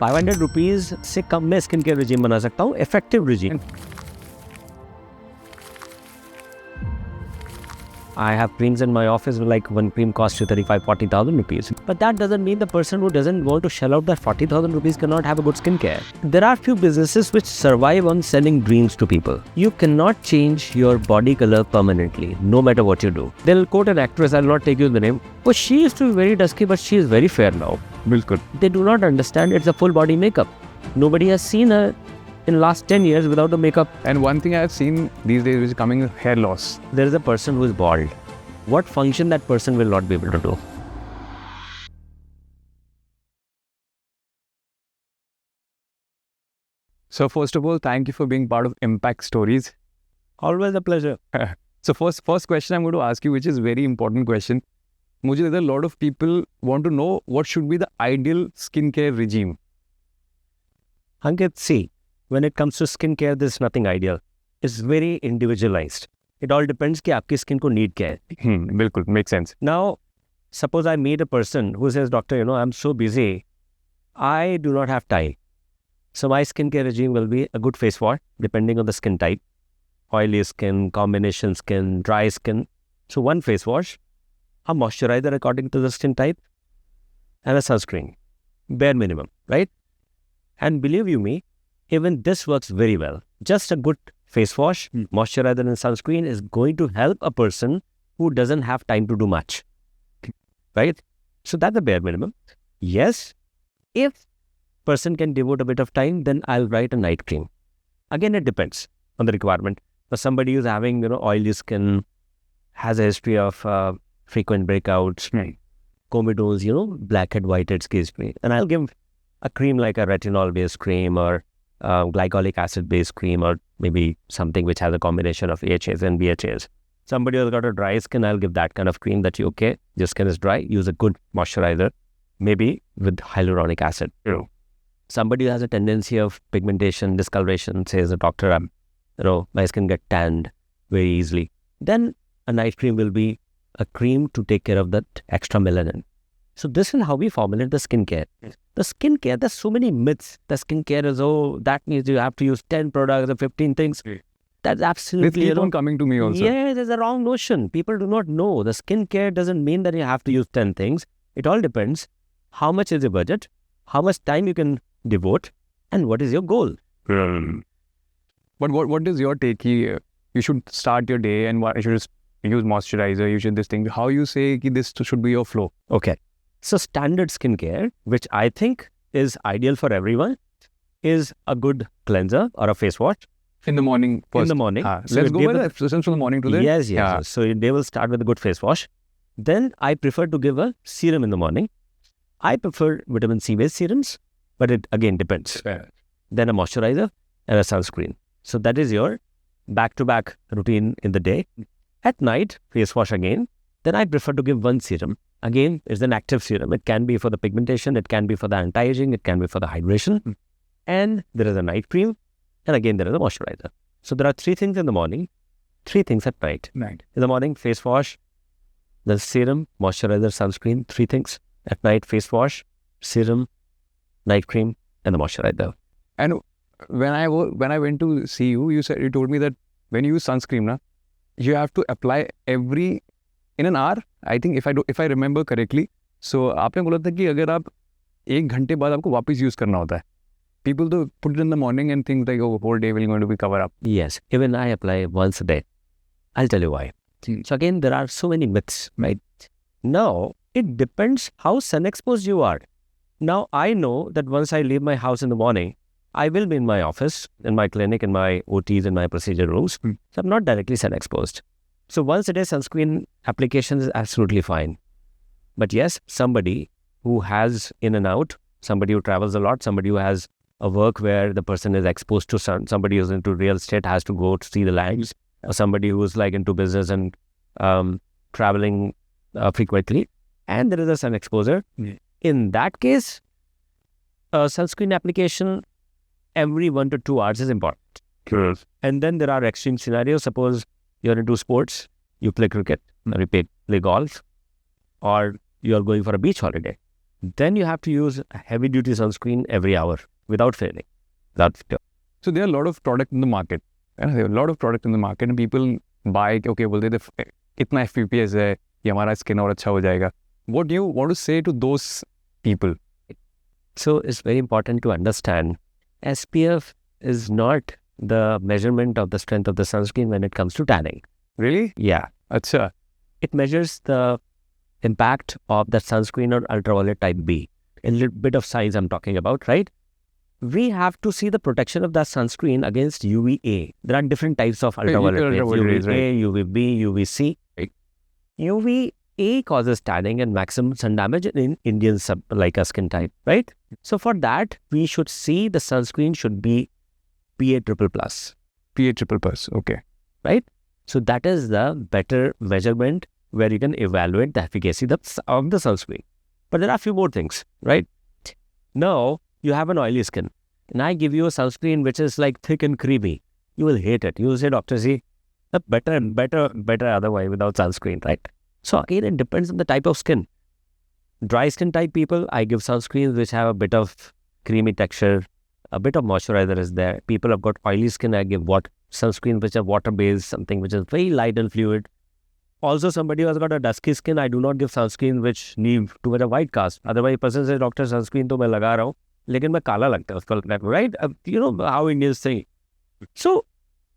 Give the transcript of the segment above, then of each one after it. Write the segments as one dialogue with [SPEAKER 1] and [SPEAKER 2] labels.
[SPEAKER 1] 500 rupees से कम में skin care regime बना सकता हूँ, effective regime. I have creams in my office where like one cream costs you 35,000-40,000 rupees. But that doesn't mean the person who doesn't want to shell out that 40,000 rupees cannot have a good skincare. There are few businesses which survive on selling dreams to people. You cannot change your body color permanently, no matter what you do. They'll quote an actress, I'll not take you the name. Oh, she used to be very dusky, but she is very fair now.
[SPEAKER 2] Bilkul.
[SPEAKER 1] They do not understand it's a full body makeup. Nobody has seen her in last 10 years without the makeup.
[SPEAKER 2] And one thing I have seen these days which is coming is hair loss.
[SPEAKER 1] There is a person who is bald. What function that person will not be able to do?
[SPEAKER 2] So first of all, thank you for being part of Impact Stories.
[SPEAKER 1] Always a pleasure.
[SPEAKER 2] So first question I'm going to ask you, which is very important question. मुझे लगता है a lot of people want to know what should be the ideal skincare regime.
[SPEAKER 1] Ankit, see, when it comes to skincare, there's nothing ideal. It's very individualized. It all depends कि आपकी skin को need क्या है.
[SPEAKER 2] बिल्कुल, makes sense.
[SPEAKER 1] Now, suppose I meet a person who says, doctor, I'm so busy, I do not have time. So my skincare regime will be a good face wash, depending on the skin type. Oily skin, combination skin, dry skin. So one face wash, a moisturizer according to the skin type, and a sunscreen. Bare minimum, right? And believe you me, even this works very well. Just a good face wash, moisturizer and sunscreen is going to help a person who doesn't have time to do much, right? So that's the bare minimum. Yes, if person can devote a bit of time, then I'll write a night cream. Again, it depends on the requirement. For somebody who's having, oily skin, has a history of frequent breakouts, comedones, blackhead, whitehead, skin, and I'll give a cream like a retinol-based cream or glycolic acid-based cream, or maybe something which has a combination of AHAs and BHAs. Somebody who's got a dry skin, I'll give that kind of cream that your skin is dry, use a good moisturizer, maybe with hyaluronic acid. Somebody who has a tendency of pigmentation, discoloration, says the doctor, my skin get tanned very easily. Then a night cream will be a cream to take care of that extra melanin. So this is how we formulate the skincare. The skincare, there's so many myths. The skincare is, that means you have to use 10 products or 15 things. That's absolutely...
[SPEAKER 2] They keep on coming to me also.
[SPEAKER 1] Yeah, there's a wrong notion. People do not know. The skincare doesn't mean that you have to use 10 things. It all depends. How much is your budget? How much time you can devote? And what is your goal?
[SPEAKER 2] But what is your take? You should start your day and you should just use moisturizer, you should this thing. How you say this should be your flow?
[SPEAKER 1] Okay. So standard skincare, which I think is ideal for everyone, is a good cleanser or a face wash.
[SPEAKER 2] In the morning first.
[SPEAKER 1] In the morning.
[SPEAKER 2] So let's go by the systems from the morning to the...
[SPEAKER 1] Yes. So they will start with a good face wash. Then I prefer to give a serum in the morning. I prefer vitamin C based serums, but it again depends. Then a moisturizer and a sunscreen. So that is your back-to-back routine in the day. At night, face wash again. Then I prefer to give one serum. Again, it's an active serum. It can be for the pigmentation, it can be for the anti-aging, it can be for the hydration. And there is a night cream. And again, there is a moisturizer. So there are 3 things in the morning, 3 things at night. In the morning, face wash, the serum, moisturizer, sunscreen, 3 things. At night, face wash, serum, night cream, and the moisturizer.
[SPEAKER 2] And when I went to see you, you told me that when you use sunscreen, you have to apply in an hour, I think, if I remember correctly. So आपने बोला था कि अगर आप 1 घंटे बाद आपको वापस use करना होता है. People do put it in the morning and think like, whole day will going to be covered up.
[SPEAKER 1] Yes, even I apply once a day. I'll tell you why. So again, there are so many myths, right? Now, it depends how sun exposed you are. Now, I know that once I leave my house in the morning, I will be in my office, in my clinic, in my OTs, in my procedure rooms. So I'm not directly sun exposed. So once a day sunscreen application is absolutely fine. But yes, somebody who has in and out, somebody who travels a lot, somebody who has a work where the person is exposed to sun, somebody who's into real estate has to go to see the lands, or somebody who's like into business and traveling frequently, and there is a sun exposure. In that case, sunscreen application every 1 to 2 hours is important. And then there are extreme scenarios. Suppose you're into sports, you play cricket, you play golf, or you're going for a beach holiday. then you have to use a heavy duty sunscreen every hour without failing. That's it.
[SPEAKER 2] So there are a lot of product in the market. There are a lot of product in the market and people buy, okay, बोलते थे इतना FPPS है कि हमारा skin और अच्छा हो जाएगा. What do you want to say to those people?
[SPEAKER 1] So it's very important to understand SPF is not the measurement of the strength of the sunscreen when it comes to tanning.
[SPEAKER 2] Really?
[SPEAKER 1] Yeah.
[SPEAKER 2] Acha.
[SPEAKER 1] It measures the impact of the sunscreen on ultraviolet type B. A little bit of size I'm talking about, right? We have to see the protection of that sunscreen against UVA. There are different types of ultraviolet rays. UVA, UVB, UVC.
[SPEAKER 2] Right.
[SPEAKER 1] UVA causes tanning and maximum sun damage in Indian like a skin type, right? So for that, we should see the sunscreen should be PA++.
[SPEAKER 2] PA++, okay.
[SPEAKER 1] Right? So that is the better measurement where you can evaluate the efficacy of the sunscreen. But there are a few more things, right? Now, you have an oily skin and I give you a sunscreen which is like thick and creamy. You will hate it. You will say, Dr. Z, better other way without sunscreen, right? So again, it depends on the type of skin. Dry skin type people, I give sunscreens which have a bit of creamy texture, a bit of moisturizer is there. People have got oily skin, I give sunscreens which are water-based, something which is very light and fluid. Also, somebody who has got a dusky skin, I do not give sunscreen which leave too much of white cast. Otherwise, person says, Doctor, sunscreen to main laga raha hu, lekin main kala lagta hai usko lagने पे, right? You know how Indians say. So,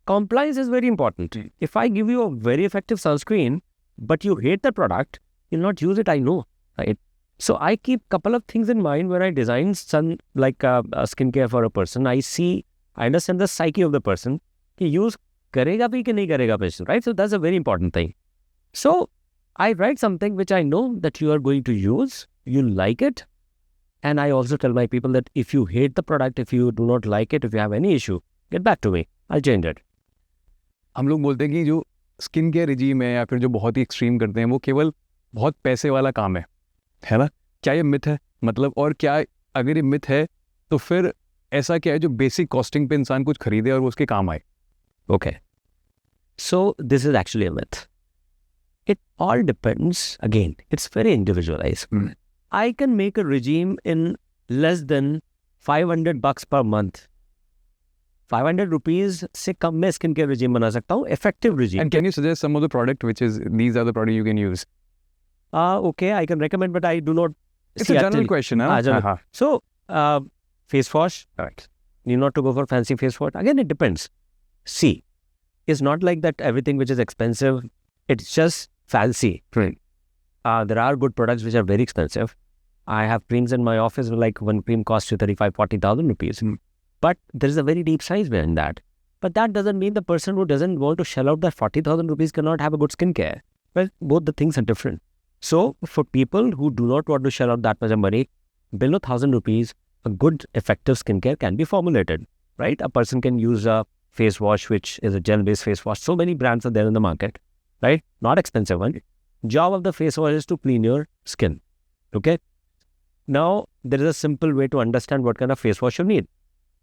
[SPEAKER 1] compliance is very important. If I give you a very effective sunscreen, but you hate the product, you'll not use it, I know, right? So, I keep couple of things in mind when I design skincare for a person. I understand the psyche of the person. He use karega bhi ki nahi karega patient, right? So, that's a very important thing. So, I write something which I know that you are going to use, you like it. And I also tell my people that if you hate the product, if you do not like it, if you have any issue, get back to me. I'll change it.
[SPEAKER 2] हम लोग बोलते हैं कि जो skin care regime है या फिर जो बहुत ही एक्सट्रीम करते हैं वो केवल बहुत पैसे वाला काम है ना? क्या ये मिथ है? मतलब और क्या अगर ये मिथ है तो फिर ऐसा क्या है जो बेसिक कॉस्टिंग पे इंसान कुछ खरीदे और वो उसके काम आए?
[SPEAKER 1] Okay. So, this is actually a myth. It all depends, again, it's very individualized. I can make a regime in less than $500 per month. 500 rupees से कम में स्किन केयर regime बना सकता हूँ, effective regime.
[SPEAKER 2] And can you suggest some of the product which is, these are the product you can use?
[SPEAKER 1] Okay, I can recommend, but I do not.
[SPEAKER 2] It's a general question, huh?
[SPEAKER 1] So, face wash, right. You not to go for fancy face wash. Again, it depends. See, it's not like that everything which is expensive, it's just fancy.
[SPEAKER 2] Right.
[SPEAKER 1] There are good products which are very expensive. I have creams in my office, like one cream costs you 35,000-40,000 rupees. But there is a very deep science behind that. But that doesn't mean the person who doesn't want to shell out that 40,000 rupees cannot have a good skincare. Well, both the things are different. So, for people who do not want to shell out that much of money, below 1,000 rupees, a good effective skincare can be formulated, right? A person can use a face wash, which is a gel-based face wash. So many brands are there in the market, right? Not expensive one. Job of the face wash is to clean your skin, okay? Now, there is a simple way to understand what kind of face wash you need.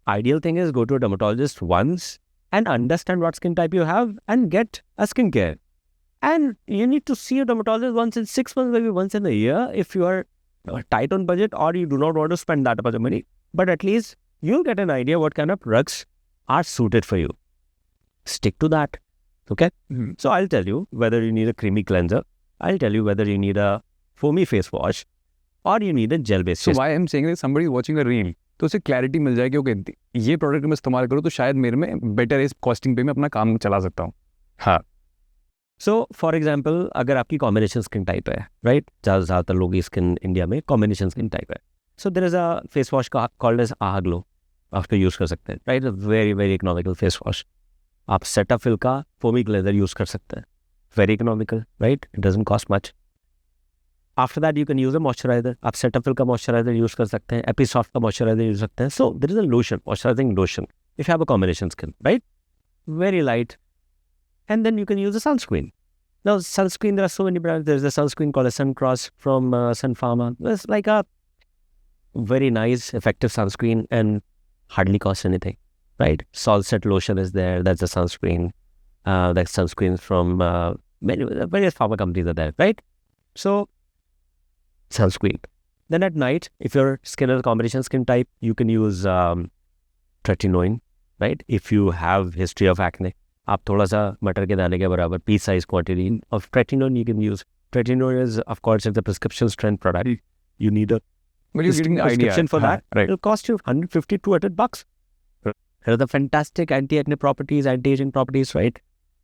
[SPEAKER 1] Ideal thing is go to a dermatologist once and understand what skin type you have and get a skincare. And you need to see a dermatologist once in 6 months, maybe once in a year if you are tight on budget or you do not want to spend that much money. But at least you'll get an idea what kind of products are suited for you. Stick to that, okay? So I'll tell you whether you need a creamy cleanser. I'll tell you whether you need a foamy face wash or you need a gel-based face wash.
[SPEAKER 2] So why I'm saying that somebody is watching a reel, तो उसे clarity मिल जाएगी okay ये product मैं इस्तेमाल करूँ तो शायद मेरे में बेटर इस कॉस्टिंग पे मैं अपना काम चला सकता हूँ.
[SPEAKER 1] हाँ. So, for example, अगर आपकी combination skin type है, right? ज़्यादातर लोग की skin इंडिया में combination skin type है. So, there is a face wash called as Aha Glow. आप उसको यूज़ कर सकते हैं, right? A very, very economical face wash. आप Cetaphil का foamy cleanser यूज़ कर सकते हैं. Very economical, right? It doesn't cost much. After that, you can use a moisturizer. आप Cetaphil का moisturizer यूज़ कर सकते हैं. Episoft का moisturizer यूज़ सकते हैं. So, there is a lotion, moisturizing lotion. If you have a combination skin, right? Very light. And then you can use a sunscreen. Now, sunscreen, there are so many brands. There's a sunscreen called a Sun Cross from Sun Pharma. It's like a very nice, effective sunscreen and hardly costs anything, right? Salt Set Lotion is there. That's a sunscreen. That's sunscreens from various pharma companies are there, right? So, sunscreen. Then at night, if your skin is a combination skin type, you can use tretinoin, right? If you have history of acne, आप थोड़ा सा मटर के दाने के बराबर pea size quantity of tretinoin you can use. Tretinoin is, of course, it's a prescription strength product. You need a
[SPEAKER 2] But you're getting the
[SPEAKER 1] prescription
[SPEAKER 2] idea.
[SPEAKER 1] for that.
[SPEAKER 2] Right.
[SPEAKER 1] It'll cost you 150 to $200. There are the fantastic anti-acne properties, anti-aging properties, right?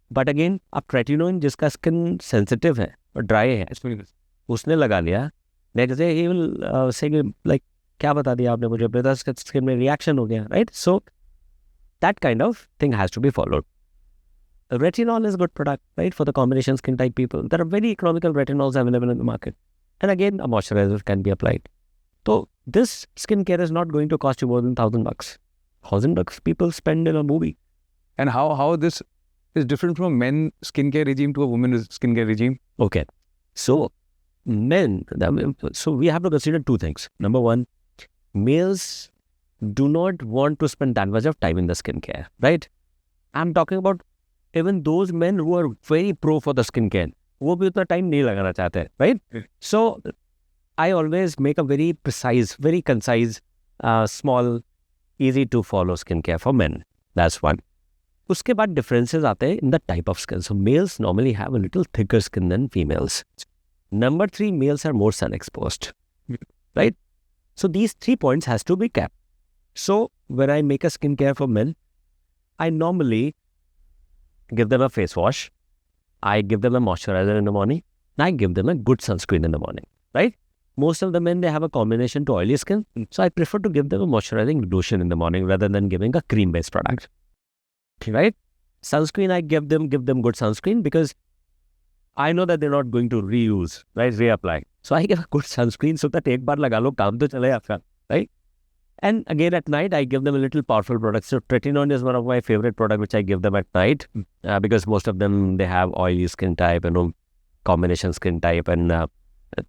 [SPEAKER 1] But again, अब tretinoin जिसका skin sensitive है और dry है, उसने लगा लिया. Next day he will say like, क्या बता दिया आपने मुझे? मेरा skin में reaction हो गया, right? So that kind of thing has to be followed. Retinol is a good product, right, for the combination skin type people. There are very economical retinols available in the market. And again, a moisturizer can be applied. So this skincare is not going to cost you more than $1,000. $1,000 people spend in a movie.
[SPEAKER 2] And how this is different from a men's skincare regime to a woman's skincare regime?
[SPEAKER 1] Okay. So men, so we have to consider two things. Number one, males do not want to spend that much of time in the skincare, right? I'm talking about even those men who are very pro for the skincare. वो भी उतना time नहीं लगाना चाहते हैं, right? So I always make a very precise, very concise, small, easy to follow skincare for men. That's one. उसके बाद differences आते हैं in the type of skin. So males normally have a little thicker skin than females. Number three, males are more sun exposed, right? So these 3 points has to be kept. So when I make a skincare for men, I normally give them a face wash. I give them a moisturizer in the morning. And I give them a good sunscreen in the morning, right? Most of the men, they have a combination to oily skin. So I prefer to give them a moisturizing lotion in the morning rather than giving a cream-based product, right? Sunscreen, I give them good sunscreen because I know that they're not going to reuse, right? Reapply. So I give a good sunscreen so that एक बार लगा लो काम तो चले आपका, right? And again at night, I give them a little powerful product. So tretinoin is one of my favorite products which I give them at night because most of them, they have oily skin type and combination skin type and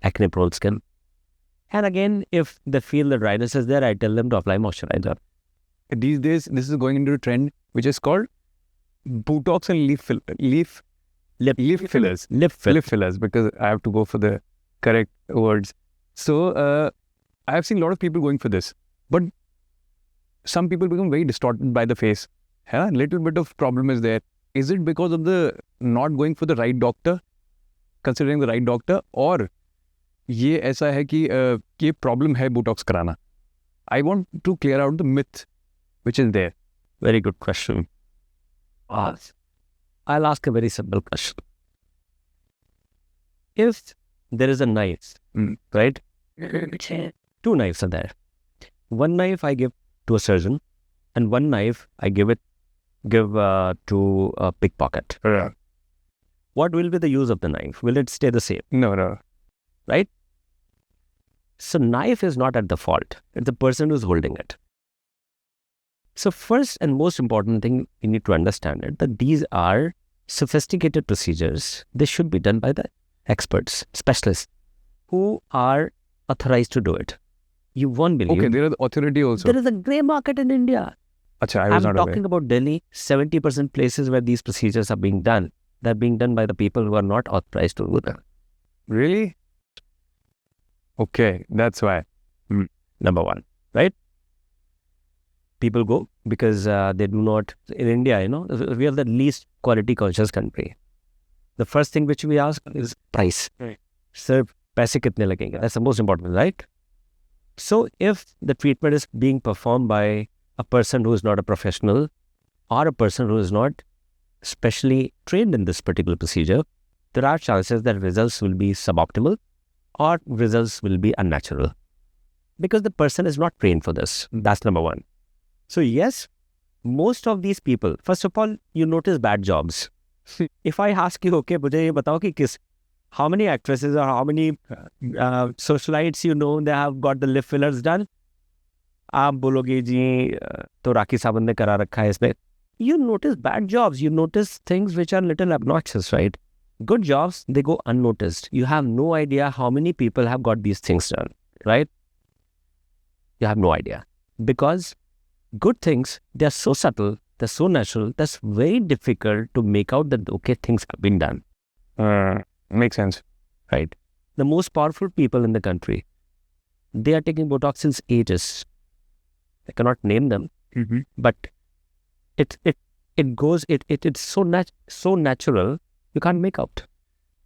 [SPEAKER 1] acne prone skin. And again, if they feel the dryness is there, I tell them to apply moisturizer.
[SPEAKER 2] These days, this is going into a trend which is called Botox and lip fillers. Lip fillers, because I have to go for the correct words. So I have seen a lot of people going for this. But some people become very distorted by the face. A little bit of problem is there. Is it because of the not going for the right doctor, considering the right doctor, or ये ऐसा है कि ये problem है Botox कराना? I want to clear out the myth which is there.
[SPEAKER 1] Very good question. I'll ask a very simple question. If there is a knife, right? 2 knives are there. One knife I give to a surgeon, and one knife I give to a pickpocket.
[SPEAKER 2] Yeah.
[SPEAKER 1] What will be the use of the knife? Will it stay the same?
[SPEAKER 2] No.
[SPEAKER 1] Right? So knife is not at the fault. It's the person who's holding it. So first and most important thing you need to understand it that these are sophisticated procedures. They should be done by the experts, specialists who are authorized to do it. You won't believe.
[SPEAKER 2] Okay, there is authority also.
[SPEAKER 1] There is a grey market in India.
[SPEAKER 2] Achha, I was
[SPEAKER 1] I'm
[SPEAKER 2] not
[SPEAKER 1] talking about Delhi, 70% places where these procedures are being done. They're being done by the people who are not authorized to do them.
[SPEAKER 2] Really? Okay, that's why.
[SPEAKER 1] Number one, right? People go because they do not, in India, we are the least quality conscious country. The first thing which we ask is price.
[SPEAKER 2] Right.
[SPEAKER 1] Sir, paise kitne lagenge? That's the most important, right? So if the treatment is being performed by a person who is not a professional or a person who is not specially trained in this particular procedure, there are chances that results will be suboptimal or results will be unnatural because the person is not trained for this. That's number one. So yes, most of these people, first of all, you notice bad jobs. If I ask you, okay, मुझे ये बताओ कि how many actresses or how many socialites they have got the lip fillers done? आप बोलोगे जी तो राखी सावंत ने करा रखा है इसमें. You notice bad jobs. You notice things which are little obnoxious, right? Good jobs, they go unnoticed. You have no idea how many people have got these things done, right? You have no idea. Because good things, they're so subtle, they're so natural, that's very difficult to make out that, okay, things have been done.
[SPEAKER 2] Makes sense.
[SPEAKER 1] Right? The most powerful people in the country, they are taking Botox since ages. I cannot name them, but it's so natural you can't make out.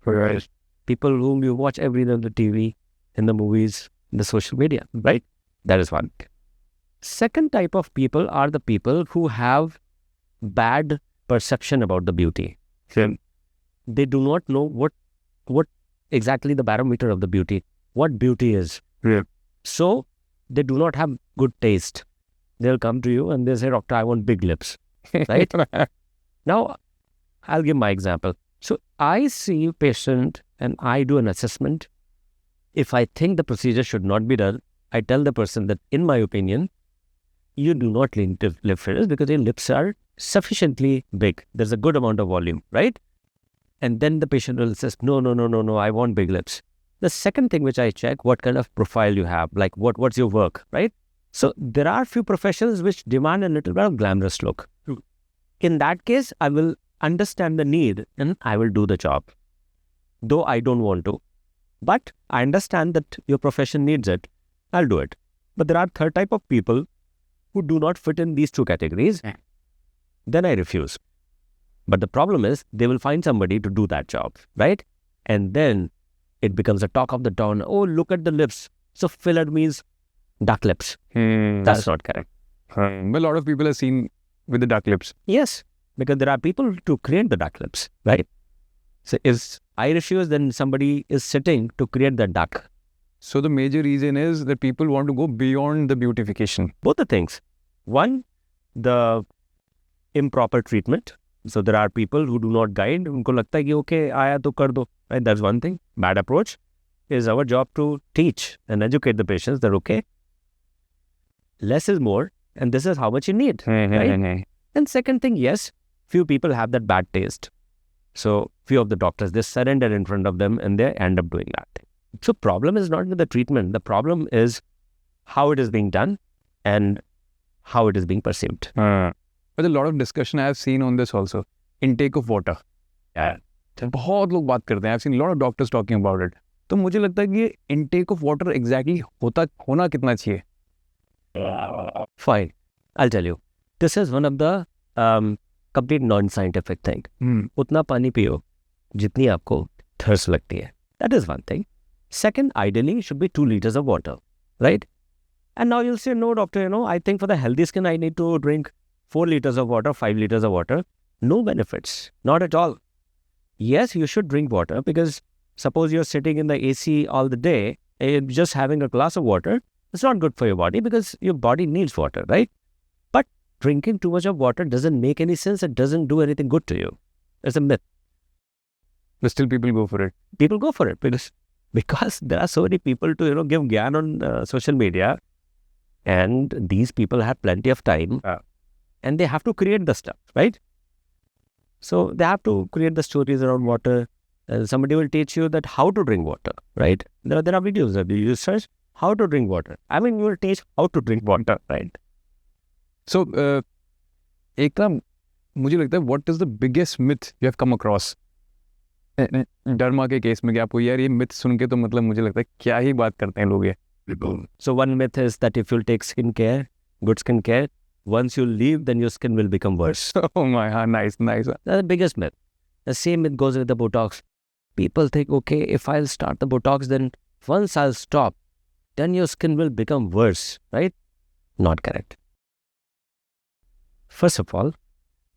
[SPEAKER 2] Right.
[SPEAKER 1] People whom you watch every day on the TV, in the movies, in the social media, right? That is one. Second type of people are the people who have bad perception about the beauty. They do not know what exactly the barometer of the beauty, what beauty is.
[SPEAKER 2] Yeah.
[SPEAKER 1] So they do not have good taste. They'll come to you and they say, "Doctor, I want big lips." Right? Now, I'll give my example. So I see a patient and I do an assessment. If I think the procedure should not be done, I tell the person that, in my opinion, you do not need to lip fillers because your lips are sufficiently big. There's a good amount of volume, right? And then the patient will say, no, I want big lips. The second thing which I check, what kind of profile you have, like what's your work, right? So there are few professions which demand a little bit of glamorous look. In that case, I will understand the need and I will do the job, though I don't want to. But I understand that your profession needs it. I'll do it. But there are third type of people who do not fit in these two categories. Then I refuse. But the problem is they will find somebody to do that job, right? And then it becomes a talk of the town. Oh, look at the lips. So filler means duck lips. That's not correct.
[SPEAKER 2] But a lot of people are seen with the duck lips.
[SPEAKER 1] Yes, because there are people to create the duck lips, right? So if I refuse, then somebody is sitting to create the duck.
[SPEAKER 2] So the major reason is that people want to go beyond the beautification.
[SPEAKER 1] Both the things. One, the improper treatment. So there are people who do not guide. Unko lagta hai ki okay, aaya to kar do. Right? That's one thing. Bad approach. Is our job to teach and educate the patients that okay, less is more and this is how much you need. Right? And second thing, yes, few people have that bad taste. So few of the doctors, they surrender in front of them and they end up doing that. So problem is not with the treatment. The problem is how it is being done and how it is being perceived.
[SPEAKER 2] But a lot of discussion I have seen on this also. Intake of water. बहुत लोग बात करते हैं. I've seen a lot of doctors talking about it. तो मुझे लगता है कि ये intake of water exactly होना कितना चाहिए?
[SPEAKER 1] Fine. I'll tell you. This is one of the complete non-scientific thing. उतना पानी पियो जितनी आपको thirst लगती है. That is one thing. Second, ideally, should be 2 liters of water, right? And now you'll say, no, doctor, I think for the healthy skin, I need to drink 4 liters of water, 5 liters of water. No benefits. Not at all. Yes, you should drink water because suppose you're sitting in the AC all the day, and just having a glass of water, it's not good for your body because your body needs water, right? But drinking too much of water doesn't make any sense. It doesn't do anything good to you. It's a myth.
[SPEAKER 2] But still people go for it.
[SPEAKER 1] People go for it because there are so many people to, give gyan on social media, and these people have plenty of time and they have to create the stuff, right? So they have to create the stories around water. Somebody will teach you that how to drink water, right? There are videos that you search how to drink water. I mean, you will teach how to drink water, right?
[SPEAKER 2] So, एक ना मुझे लगता है what is the biggest myth you have come across? Derma के case में कि आपको यार ये myth सुन के तो मतलब मुझे लगता है क्या ही बात करते हैं लोग ये.
[SPEAKER 1] So one myth is that if you'll take skincare, good skincare, once you leave, then your skin will become worse.
[SPEAKER 2] Oh my, nice.
[SPEAKER 1] That's the biggest myth. The same myth goes with the Botox. People think, okay, if I'll start the Botox, then once I'll stop, then your skin will become worse, right? Not correct. First of all,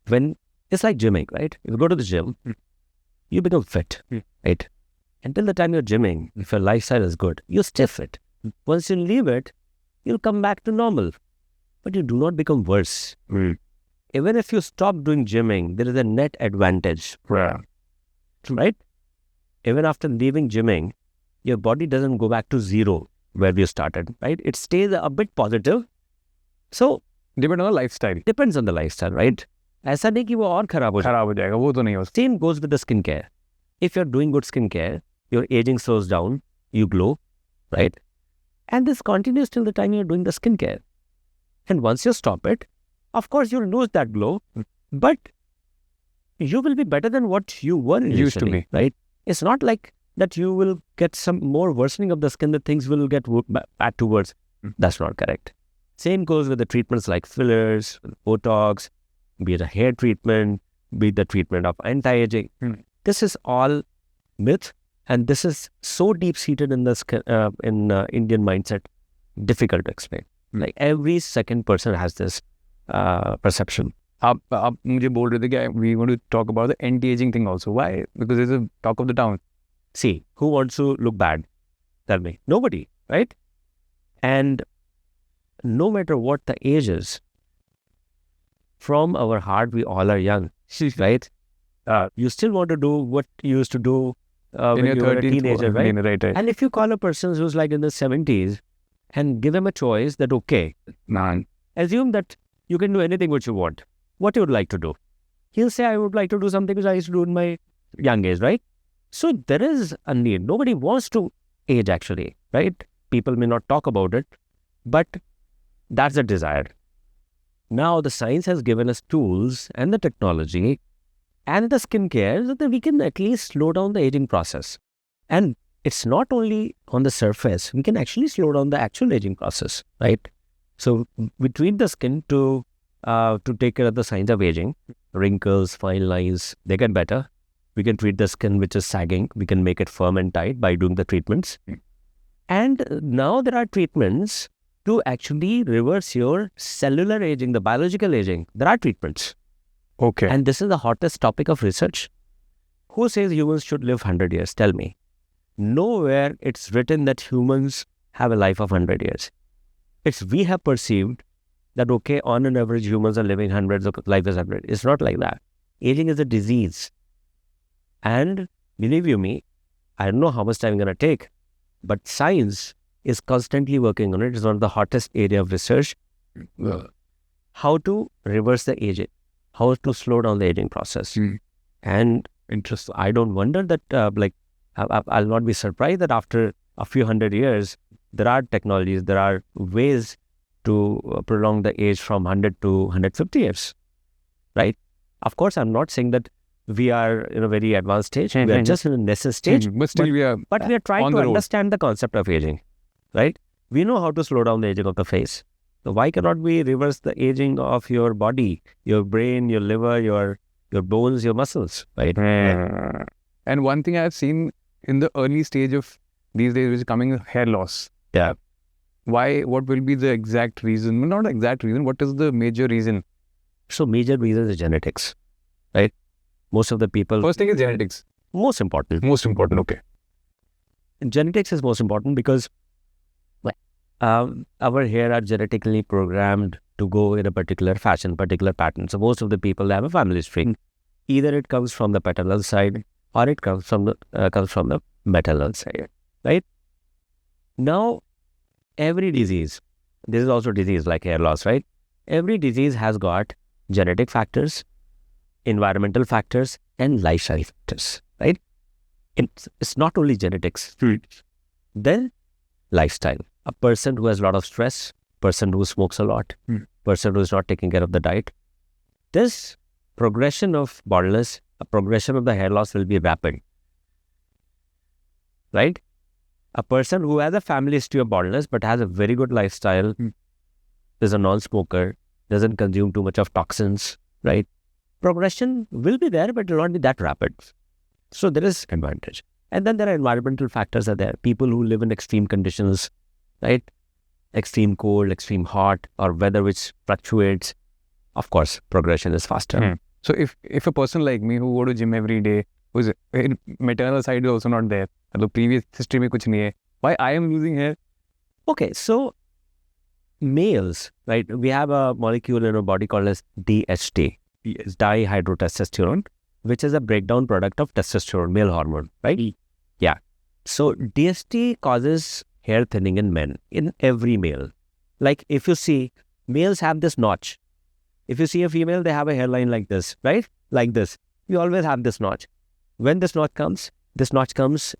[SPEAKER 1] when it's like gymming, right? If you go to the gym, you become fit, right? Until the time you're gymming, if your lifestyle is good, you stay fit. Once you leave it, you'll come back to normal. But you do not become worse. Even if you stop doing gymming, there is a net advantage. Right? Even after leaving gymming, your body doesn't go back to zero where you started, right? It stays a bit positive. So,
[SPEAKER 2] depends on the lifestyle.
[SPEAKER 1] Depends on the lifestyle, right? ऐसा नहीं कि वो और खराब हो
[SPEAKER 2] जाएगा, वो तो नहीं हो.
[SPEAKER 1] Same goes with the skincare. If you're doing good skincare, your aging slows down, you glow, right? And this continues till the time you're doing the skincare. And once you stop it, of course you'll lose that glow, but you will be better than what you were initially,
[SPEAKER 2] used to be,
[SPEAKER 1] right? It's not like that you will get some more worsening of the skin, that things will get bad towards. That's not correct. Same goes with the treatments like fillers, Botox, be it a hair treatment, be it the treatment of anti-aging. This is all myth, and this is so deep-seated in the Indian mindset, difficult to explain. Like every second person has this perception.
[SPEAKER 2] आप मुझे बोल रहे थे कि we want to talk about the anti-aging thing also. Why? Because it's a talk of the town.
[SPEAKER 1] See, who wants to look bad? Tell me. Nobody, right? And no matter what the age is, from our heart, we all are young, right? You still want to do what you used to do when you were a teenager, right?
[SPEAKER 2] Right.
[SPEAKER 1] And if you call a person who's like in the 70s and give him a choice that, okay,
[SPEAKER 2] Man.
[SPEAKER 1] assume that you can do anything which you want. What you would like to do? He'll say, I would like to do something which I used to do in my young age, right? So there is a need. Nobody wants to age actually, right? People may not talk about it, but that's a desire. Now the science has given us tools and the technology and the skincare so that we can at least slow down the aging process. And it's not only on the surface, we can actually slow down the actual aging process, right? So we treat the skin to take care of the signs of aging, wrinkles, fine lines, they get better. We can treat the skin which is sagging. We can make it firm and tight by doing the treatments. And now there are treatments to actually reverse your cellular aging, the biological aging. There are treatments.
[SPEAKER 2] Okay.
[SPEAKER 1] And this is the hottest topic of research. Who says humans should live 100 years? Tell me. Nowhere it's written that humans have a life of 100 years. We have perceived that, okay, on an average, humans are living hundreds of life is 100. It's not like that. Aging is a disease. And believe you me, I don't know how much time I'm going to take, but science is constantly working on it. It's one of the hottest area of research. How to reverse the aging, how to slow down the aging process. And interesting. I don't wonder that, I'll not be surprised that after a few hundred years, there are technologies, there are ways to prolong the age from 100 to 150 years, right? Of course, I'm not saying that we are in a very advanced stage. We are just in a nascent stage.
[SPEAKER 2] But still we are
[SPEAKER 1] trying to understand the concept of aging, right? We know how to slow down the aging of the face. So why cannot we reverse the aging of your body, your brain, your liver, your bones, your muscles, right?
[SPEAKER 2] And one thing I've seen in the early stage of these days, which is coming, hair loss.
[SPEAKER 1] Yeah.
[SPEAKER 2] Why? What will be the exact reason? Well, not the exact reason. What is the major reason?
[SPEAKER 1] So major reason is genetics, right? Most of the people...
[SPEAKER 2] First thing is genetics.
[SPEAKER 1] Most important.
[SPEAKER 2] Most important, okay.
[SPEAKER 1] Genetics is most important because our hair are genetically programmed to go in a particular fashion, particular pattern. So most of the people have a family history. Either it comes from the paternal side or it comes from the maternal side, right? Now, every disease, this is also disease like hair loss, right? Every disease has got genetic factors, environmental factors, and lifestyle factors, right? It's not only genetics. Then lifestyle. A person who has a lot of stress, person who smokes a lot, person who is not taking care of the diet. This progression of baldness, a progression of the hair loss will be rapid, right? A person who has a family history of baldness but has a very good lifestyle, is a non-smoker, doesn't consume too much of toxins, right? Progression will be there, but it will not be that rapid. So there is advantage. And then there are environmental factors are there. People who live in extreme conditions, right? Extreme cold, extreme hot, or weather which fluctuates. Of course, progression is faster.
[SPEAKER 2] So if a person like me who go to gym every day, whose maternal side is also not there, the previous history mein kuch nahi hai, why I am losing hair?
[SPEAKER 1] Okay, so males, right? We have a molecule in our body called as DHT, is dihydrotestosterone, which is a breakdown product of testosterone, male hormone, right? Yeah. So DHT causes hair thinning in men, in every male. Like if you see, males have this notch. If you see a female, they have a hairline like this, right? Like this. We always have this notch. When this notch comes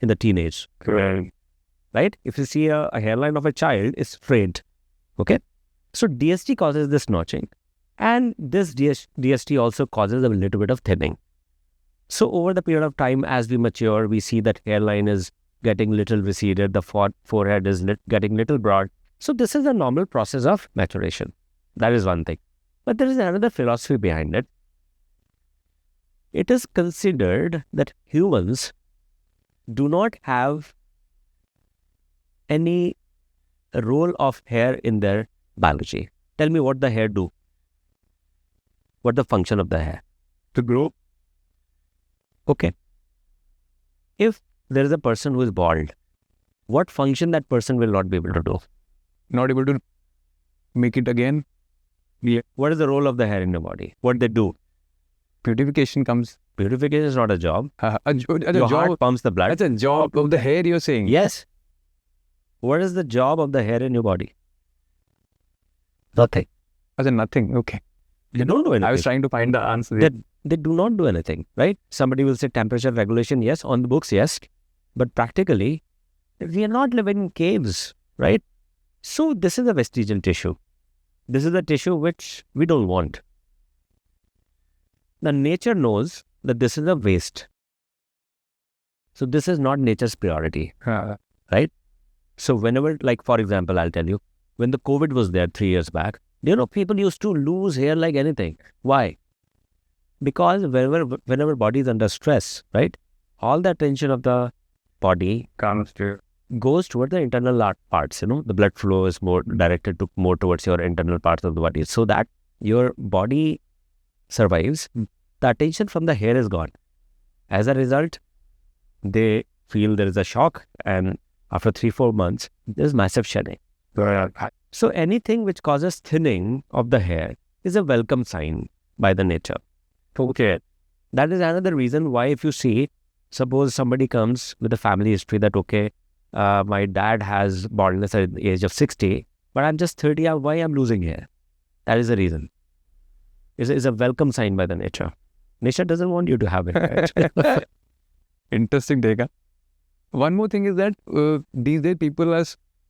[SPEAKER 1] in the teenage. Right? If you see a hairline of a child, it's frayed. Okay? So DHT causes this notching. And this DHT also causes a little bit of thinning. So over the period of time, as we mature, we see that hairline is getting little receded, the forehead is getting little broad. So this is a normal process of maturation. That is one thing. But there is another philosophy behind it. It is considered that humans do not have any role of hair in their biology. Tell me what the hair do. What the function of the hair?
[SPEAKER 2] To grow.
[SPEAKER 1] Okay. If there is a person who is bald, what function that person will not be able to do?
[SPEAKER 2] Not able to make it again.
[SPEAKER 1] Yeah. What is the role of the hair in your body? What they do?
[SPEAKER 2] Purification comes.
[SPEAKER 1] Purification is not a job.
[SPEAKER 2] Your
[SPEAKER 1] Your heart pumps the blood.
[SPEAKER 2] That's a job of the hair, you're saying.
[SPEAKER 1] Yes. What is the job of the hair in your body? Nothing.
[SPEAKER 2] As in nothing. Okay.
[SPEAKER 1] They don't do anything.
[SPEAKER 2] I was trying to find the answer.
[SPEAKER 1] They do not do anything, right? Somebody will say temperature regulation, yes. On the books, yes. But practically, we are not living in caves, right? So this is a vestigial tissue. This is a tissue which we don't want. The nature knows that this is a waste. So this is not nature's priority, right? So whenever, like for example, I'll tell you, when the COVID was there 3 years back, people used to lose hair like anything. Why? Because whenever body is under stress, right, all the attention of the body goes toward the internal parts. The blood flow is more directed more towards your internal parts of the body, so that your body survives. The attention from the hair is gone. As a result, they feel there is a shock, and after 3-4 months, there's massive shedding. So anything which causes thinning of the hair is a welcome sign by the nature. Okay. That is another reason why, if you see, suppose somebody comes with a family history that, my dad has baldness at the age of 60, but I'm just 30, why I'm losing hair? That is the reason. It's a welcome sign by the nature. Nature doesn't want you to have it.
[SPEAKER 2] Interesting take. One more thing is that these days people are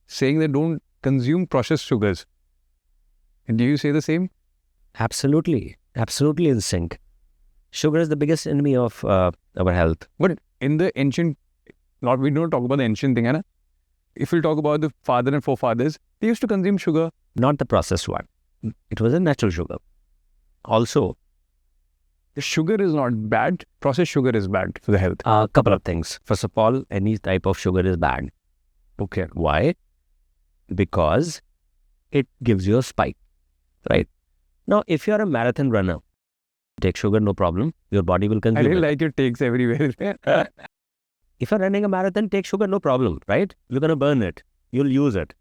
[SPEAKER 2] saying they don't consume processed sugars. Do you say the same?
[SPEAKER 1] Absolutely. Absolutely in sync. Sugar is the biggest enemy of our health.
[SPEAKER 2] But in the ancient, we don't talk about the ancient thing, right? If we talk about the father and forefathers, they used to consume sugar.
[SPEAKER 1] Not the processed one. It was a natural sugar. Also,
[SPEAKER 2] the sugar is not bad. Processed sugar is bad for the health.
[SPEAKER 1] A couple of things. First of all, any type of sugar is bad.
[SPEAKER 2] Okay.
[SPEAKER 1] Why? Because it gives you a spike, right? Now, if you're a marathon runner, take sugar, no problem. Your body will consume it.
[SPEAKER 2] I really like your takes everywhere.
[SPEAKER 1] If you're running a marathon, take sugar, no problem, right? You're going to burn it. You'll use it.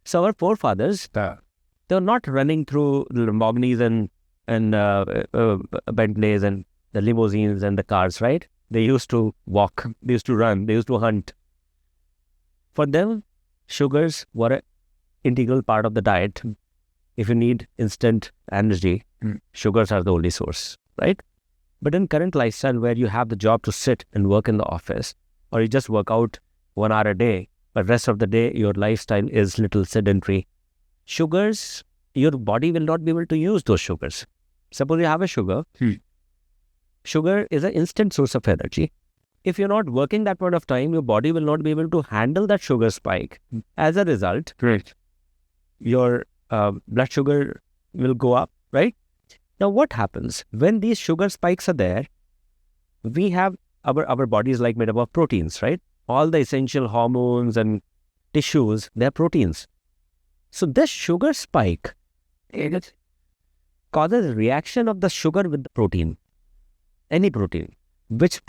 [SPEAKER 1] So our forefathers, they're not running through the Lamborghinis and Bentleys and the limousines and the cars, right? They used to walk. They used to run. They used to hunt. For them, sugars were an integral part of the diet. If you need instant energy, sugars are the only source, right? But in current lifestyle where you have the job to sit and work in the office, or you just work out 1 hour a day, but rest of the day your lifestyle is little sedentary, sugars, your body will not be able to use those sugars. Suppose you have a sugar. Sugar is an instant source of energy. If you're not working that point of time, your body will not be able to handle that sugar spike. As a result, your blood sugar will go up, right? Now, what happens when these sugar spikes are there? We have our body is like made up of proteins, right? All the essential hormones and tissues, they're proteins. So this sugar spike, it causes reaction of the sugar with the protein, any protein, which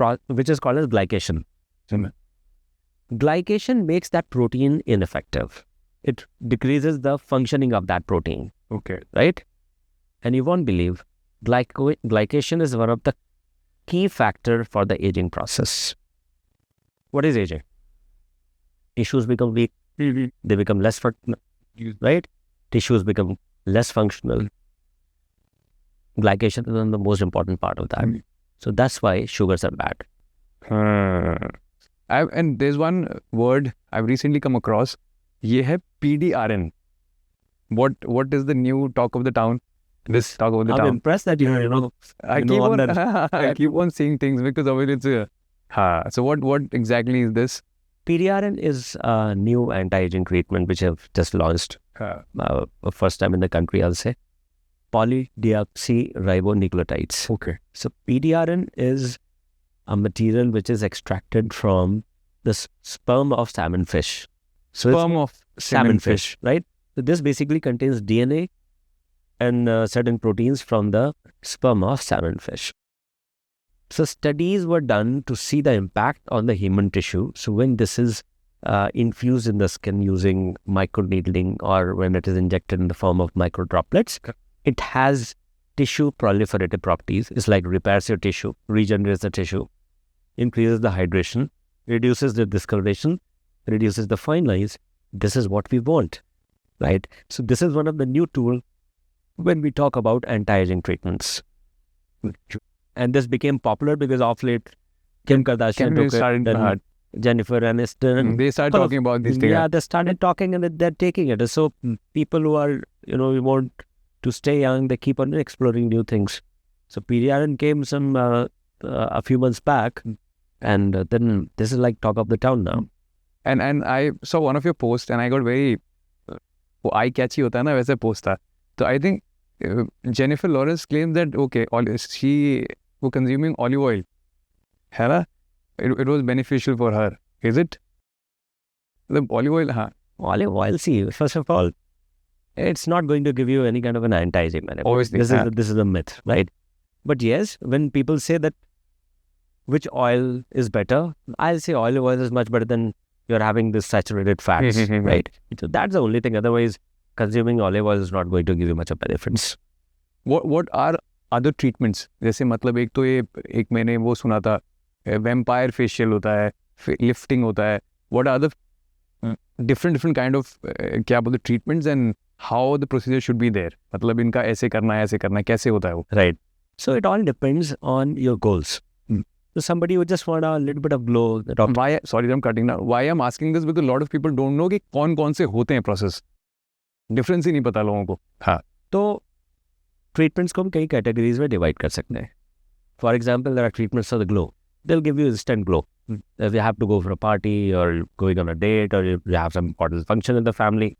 [SPEAKER 1] is called as glycation. Glycation makes that protein ineffective. It decreases the functioning of that protein.
[SPEAKER 2] Okay.
[SPEAKER 1] Right? And you won't believe, glycation is one of the key factor for the aging process. What is aging? Tissues become weak. They become less functional, right? Tissues become less functional. Glycation is one of the most important part of that. So that's why sugars are bad.
[SPEAKER 2] And there's one word I've recently come across. ये है PDRN. What is the new talk of the town? Let's talk about the
[SPEAKER 1] I'm
[SPEAKER 2] town.
[SPEAKER 1] impressed that you're,
[SPEAKER 2] I
[SPEAKER 1] you
[SPEAKER 2] keep
[SPEAKER 1] know, on
[SPEAKER 2] on
[SPEAKER 1] the
[SPEAKER 2] I keep on seeing things because of it. It's so what exactly is this?
[SPEAKER 1] PDRN is a new anti-aging treatment which have just launched first time in the country, I'll say. Polydeoxyribonucleotides.
[SPEAKER 2] Okay.
[SPEAKER 1] So PDRN is a material which is extracted from the sperm of salmon fish. So it's
[SPEAKER 2] Sperm of
[SPEAKER 1] salmon fish, right? So this basically contains DNA and certain proteins from the sperm of salmon fish. So studies were done to see the impact on the human tissue. So when this is infused in the skin using microneedling or when it is injected in the form of micro droplets, it has tissue proliferative properties. It's like repairs your tissue, regenerates the tissue, increases the hydration, reduces the discoloration, reduces the fine lines. This is what we want, right? So this is one of the new tools when we talk about anti-aging treatments. And this became popular because of late, Kim Kardashian took it, then Jennifer Aniston.
[SPEAKER 2] They started talking about these things.
[SPEAKER 1] Yeah, they started talking and they're taking it. So people who are, we want to stay young, they keep on exploring new things. So PDRN came a few months back, and then this is like talk of the town now.
[SPEAKER 2] And I saw one of your posts and I got very eye-catchy होता है ना वैसे post था. So I think Jennifer Lawrence claims that she was consuming olive oil. है ना? It was beneficial for her. Is it? The olive oil,
[SPEAKER 1] Olive oil, see, first of all, it's not going to give you any kind of an anti-aging benefit.
[SPEAKER 2] Obviously,
[SPEAKER 1] this is a myth, right? But yes, when people say that which oil is better, I'll say olive oil is much better than you're having this saturated fats, right? So that's the only thing. Otherwise, consuming olive oil is not going to give you much of benefits.
[SPEAKER 2] What are other treatments? जैसे मतलब एक तो ये एक मैंने वो सुना था vampire facial होता है, lifting होता है. What are the different kind of क्या बोलते treatments and how the procedure should be there? मतलब इनका ऐसे करना है कैसे होता है वो?
[SPEAKER 1] Right. So it all depends on your goals. So somebody would just want a little bit of glow.
[SPEAKER 2] Why? Sorry, I'm cutting now. Why I'm asking this because a lot of people don't know कि कौन से होते हैं process. Difference ही नहीं पता लोगों को.
[SPEAKER 1] हाँ. तो treatments को हम कई categories में divide कर सकते हैं. For example, there are treatments for the glow. They'll give you instant glow. If you have to go for a party or going on a date or you have some important function in the family,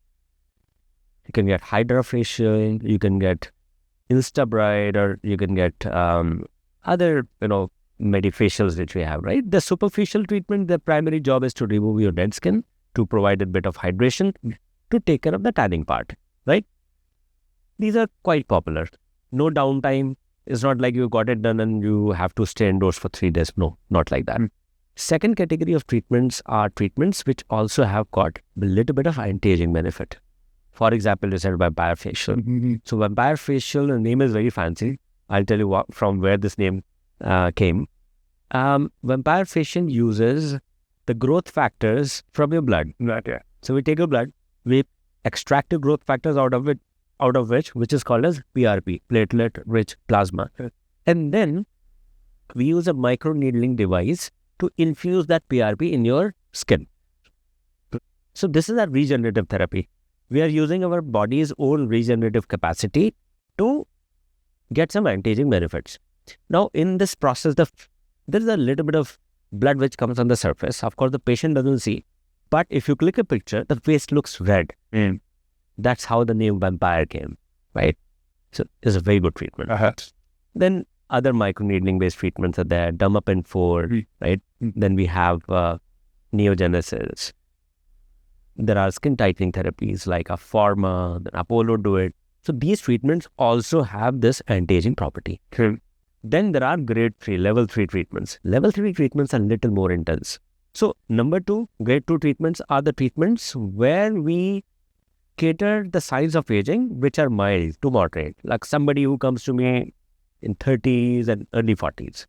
[SPEAKER 1] you can get hydrofacial, you can get Instabride, or you can get other, medifacials which we have, right? The superficial treatment, the primary job is to remove your dead skin, to provide a bit of hydration, to take care of the tanning part, right? These are quite popular. No downtime. It's not like you got it done and you have to stay indoors for 3 days. No, not like that. Second category of treatments are treatments which also have got a little bit of anti-aging benefit. For example, you said vampire facial. So vampire facial, the name is very fancy. I'll tell you from where this name came. Vampire facial uses the growth factors from your blood.
[SPEAKER 2] Right, yeah.
[SPEAKER 1] So we take your blood, we extract the growth factors out of which is called as PRP, platelet-rich plasma. And then we use a microneedling device to infuse that PRP in your skin. So this is a regenerative therapy. We are using our body's own regenerative capacity to get some anti-aging benefits. Now, in this process, there is a little bit of blood which comes on the surface. Of course, the patient doesn't see. But if you click a picture, the face looks red. That's how the name vampire came, right? So it's a very good treatment. Then other microneedling-based treatments are there. Dermapen 4, right? Then we have neogenesis. There are skin tightening therapies like a Pharma, then Apollo do it. So these treatments also have this anti-aging property. Then there are grade 3, level 3 treatments. Level 3 treatments are a little more intense. So number 2, grade 2 treatments are the treatments where we cater the signs of aging which are mild to moderate. Like somebody who comes to me in 30s and early 40s.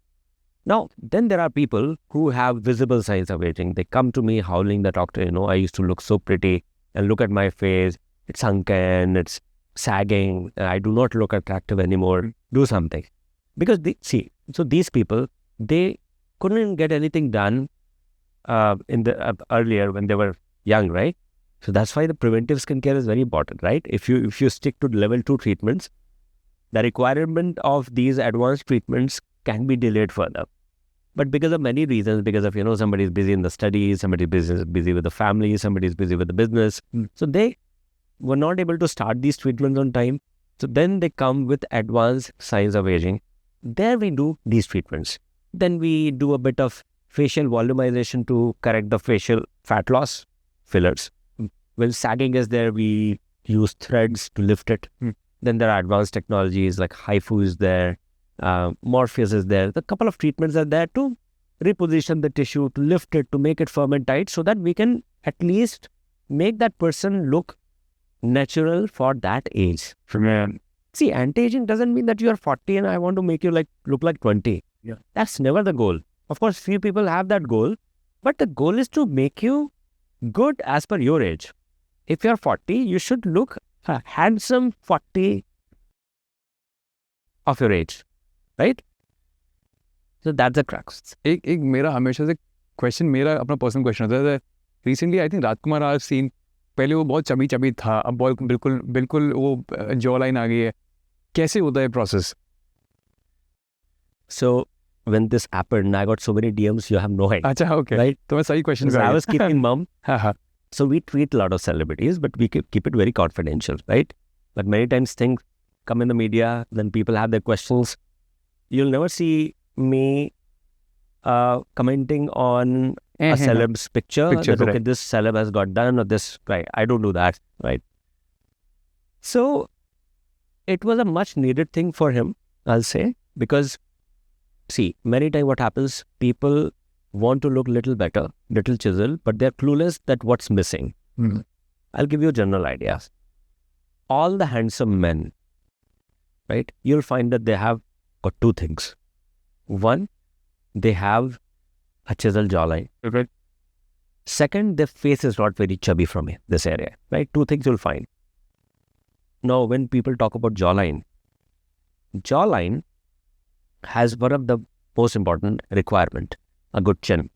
[SPEAKER 1] Now, then there are people who have visible signs of aging. They come to me howling, the doctor, I used to look so pretty and look at my face. It's sunken, it's sagging. I do not look attractive anymore. Do something. Because so these people, they couldn't get anything done in the earlier when they were young, right? So that's why the preventive skincare is very important, right? If you stick to level 2 treatments, the requirement of these advanced treatments can be delayed further. But because of many reasons, because of, somebody's busy in the studies, somebody's busy with the family, somebody's busy with the business. So they were not able to start these treatments on time. So then they come with advanced signs of aging. There we do these treatments. Then we do a bit of facial volumization to correct the facial fat loss, fillers. When sagging is there, we use threads to lift it. Then there are advanced technologies like HIFU is there, Morpheus is there. A couple of treatments are there to reposition the tissue, to lift it, to make it firm and tight so that we can at least make that person look natural for that age. See, anti-aging doesn't mean that you are 40 and I want to make you look like 20.
[SPEAKER 2] Yeah.
[SPEAKER 1] That's never the goal. Of course, few people have that goal, but the goal is to make you good as per your age. If you're 40, you should look a handsome 40 of your age, right? So that's the crux.
[SPEAKER 2] एक मेरा हमेशा से question, मेरा अपना personal question होता है. Recently I think राजकुमार आज scene, पहले वो बहुत चबी था, अब बहुत बिल्कुल वो जॉ लाइन आ गई है. कैसे होता है process?
[SPEAKER 1] So when this happened, I got so many DMs, you have no idea.
[SPEAKER 2] अच्छा, okay.
[SPEAKER 1] Right?
[SPEAKER 2] तो मैं सही question
[SPEAKER 1] So I was keeping mum.
[SPEAKER 2] हाँ.
[SPEAKER 1] So we treat a lot of celebrities, but we keep it very confidential, right? But many times things come in the media, then people have their questions. You'll never see me commenting on a celeb's picture that, okay,
[SPEAKER 2] right.
[SPEAKER 1] this celeb has got done or this, right? I don't do that, right? So it was a much needed thing for him, I'll say, because see, many times what happens, people want to look little better, little chiseled, but they're clueless that what's missing. I'll give you a general idea. All the handsome men, right? You'll find that they have got two things. One, they have a chiseled jawline.
[SPEAKER 2] Okay.
[SPEAKER 1] Second, their face is not very chubby from this area, right? Two things you'll find. Now, when people talk about jawline has one of the most important requirement, a good chin.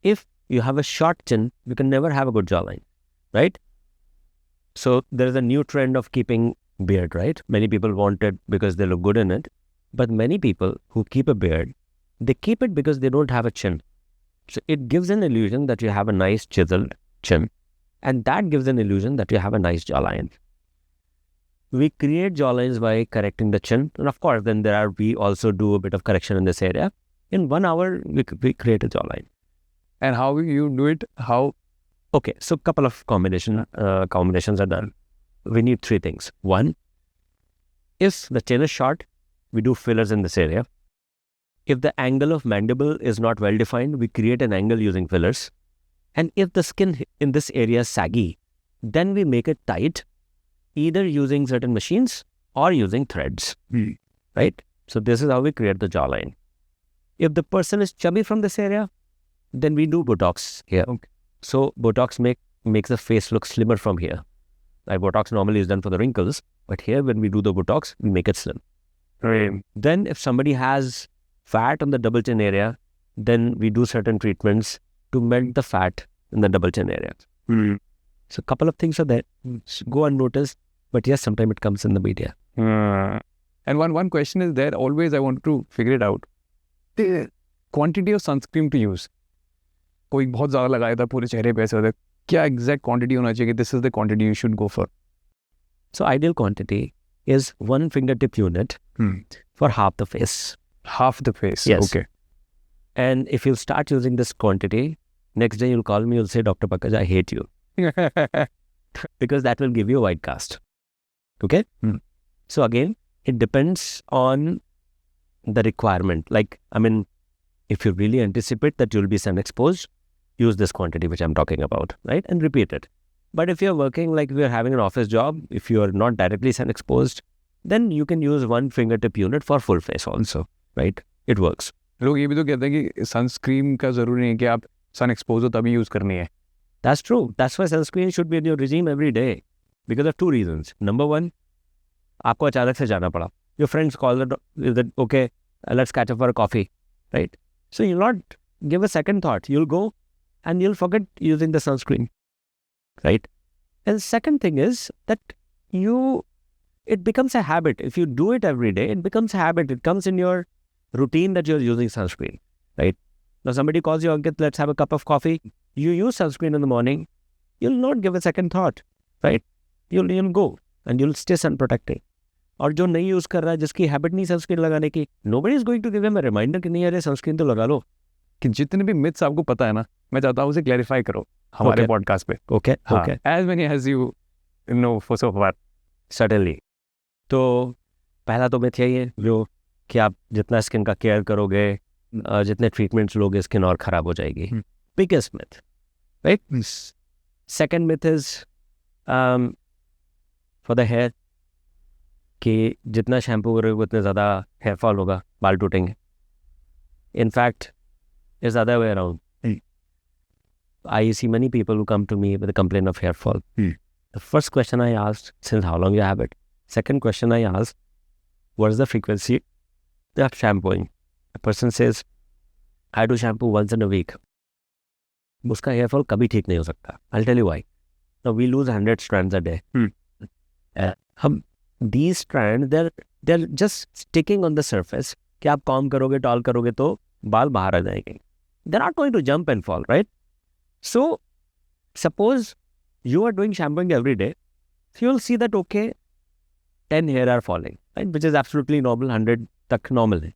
[SPEAKER 1] If you have a short chin, you can never have a good jawline, right? So there is a new trend of keeping beard, right? Many people want it because they look good in it. But many people who keep a beard, they keep it because they don't have a chin. So it gives an illusion that you have a nice chiseled chin. And that gives an illusion that you have a nice jawline. We create jawlines by correcting the chin. And of course, then we also do a bit of correction in this area. In 1 hour, we create a jawline.
[SPEAKER 2] And how you do it? How?
[SPEAKER 1] Okay, so couple of combinations are done. We need three things. One, if the chin is short, we do fillers in this area. If the angle of mandible is not well defined, we create an angle using fillers. And if the skin in this area is saggy, then we make it tight, either using certain machines or using threads, right? So this is how we create the jawline. If the person is chubby from this area, then we do Botox here.
[SPEAKER 2] Okay.
[SPEAKER 1] So Botox makes the face look slimmer from here. Like Botox normally is done for the wrinkles, but here when we do the Botox, we make it slim.
[SPEAKER 2] Right.
[SPEAKER 1] Then if somebody has fat on the double chin area, then we do certain treatments to melt the fat in the double chin area. So a couple of things are there. Go unnoticed, but yes, sometimes it comes in the media.
[SPEAKER 2] And one question is there, always I want to figure it out. The quantity of sunscreen to use. कोई बहुत ज़्यादा लगाया था पूरे चेहरे पे ऐसे होता है. क्या exact quantity होना चाहिए? This is the quantity you should go for.
[SPEAKER 1] So ideal quantity is 1 fingertip unit for half the face.
[SPEAKER 2] Half the face.
[SPEAKER 1] Yes.
[SPEAKER 2] Okay.
[SPEAKER 1] And if you start using this quantity, next day you'll call me, you'll say, Dr. Pankaj, I hate you. Because that will give you a white cast. Okay? So again, it depends on the requirement. Like, I mean, if you really anticipate that you'll be sun exposed, use this quantity which I'm talking about, right? And repeat it. But if you're working like we're having an office job, if you're not directly sun exposed, then you can use 1 fingertip unit for full face also, right? It works.
[SPEAKER 2] लोग ये भी तो कहते हैं कि sunscreen का जरूरी नहीं है कि आप सन एक्सपोज हो तभी यूज करनी है.
[SPEAKER 1] That's true. That's why sunscreen should be in your regime every day because of 2 reasons. Number 1, आपको अचानक से जाना पड़ा. Your friends call that okay, let's catch up for a coffee, right? So you'll not give a second thought. You'll go and you'll forget using the sunscreen, right? And the second thing is that it becomes a habit. If you do it every day, it becomes a habit. It comes in your routine that you're using sunscreen, right? Now somebody calls you, Ankit, let's have a cup of coffee. You use sunscreen in the morning. You'll not give a second thought, right? You'll go and you'll stay sun protected. और जो नहीं use कर रहा है, जिसकी habit नहीं sunscreen लगाने की, nobody is going to give him a reminder कि नहीं अरे सनस्क्रीन तो लगा लो.
[SPEAKER 2] कि जितने भी मिथ्स आपको पता है ना, मैं चाहता हूँ उसे क्लैरिफाई करो हमारे पॉडकास्ट पे.
[SPEAKER 1] Okay okay,
[SPEAKER 2] as many as you know for so far.
[SPEAKER 1] Suddenly. तो पहला तो मिथ यही है जो कि आप जितना स्किन का केयर करोगे, जितने ट्रीटमेंट्स लोगे, स्किन और खराब हो जाएगी. Biggest myth, right? Second myth is for the hair कि जितना शैम्पू करोगे उतने ज़्यादा हेयर फॉल होगा, बाल टूटेंगे. In fact it's other way around. I see many people who come to me with a complaint of hair fall. The first question I asked, since how long you have it? Second question I asked, what is the frequency of shampooing? A person says, I do shampoo once in a week. उसका hair fall कभी ठीक नहीं हो सकता. I'll tell you why. Now we lose 100 strands a day. These strands, they're just sticking on the surface. कि आप com करोगे, toll करोगे तो बाल बाहर आ जाएंगे. They're not going to jump and fall, right? So, suppose you are doing shampooing every day, so you'll see that, okay, 10 hair are falling, right? Which is absolutely normal, 100 तक normal है.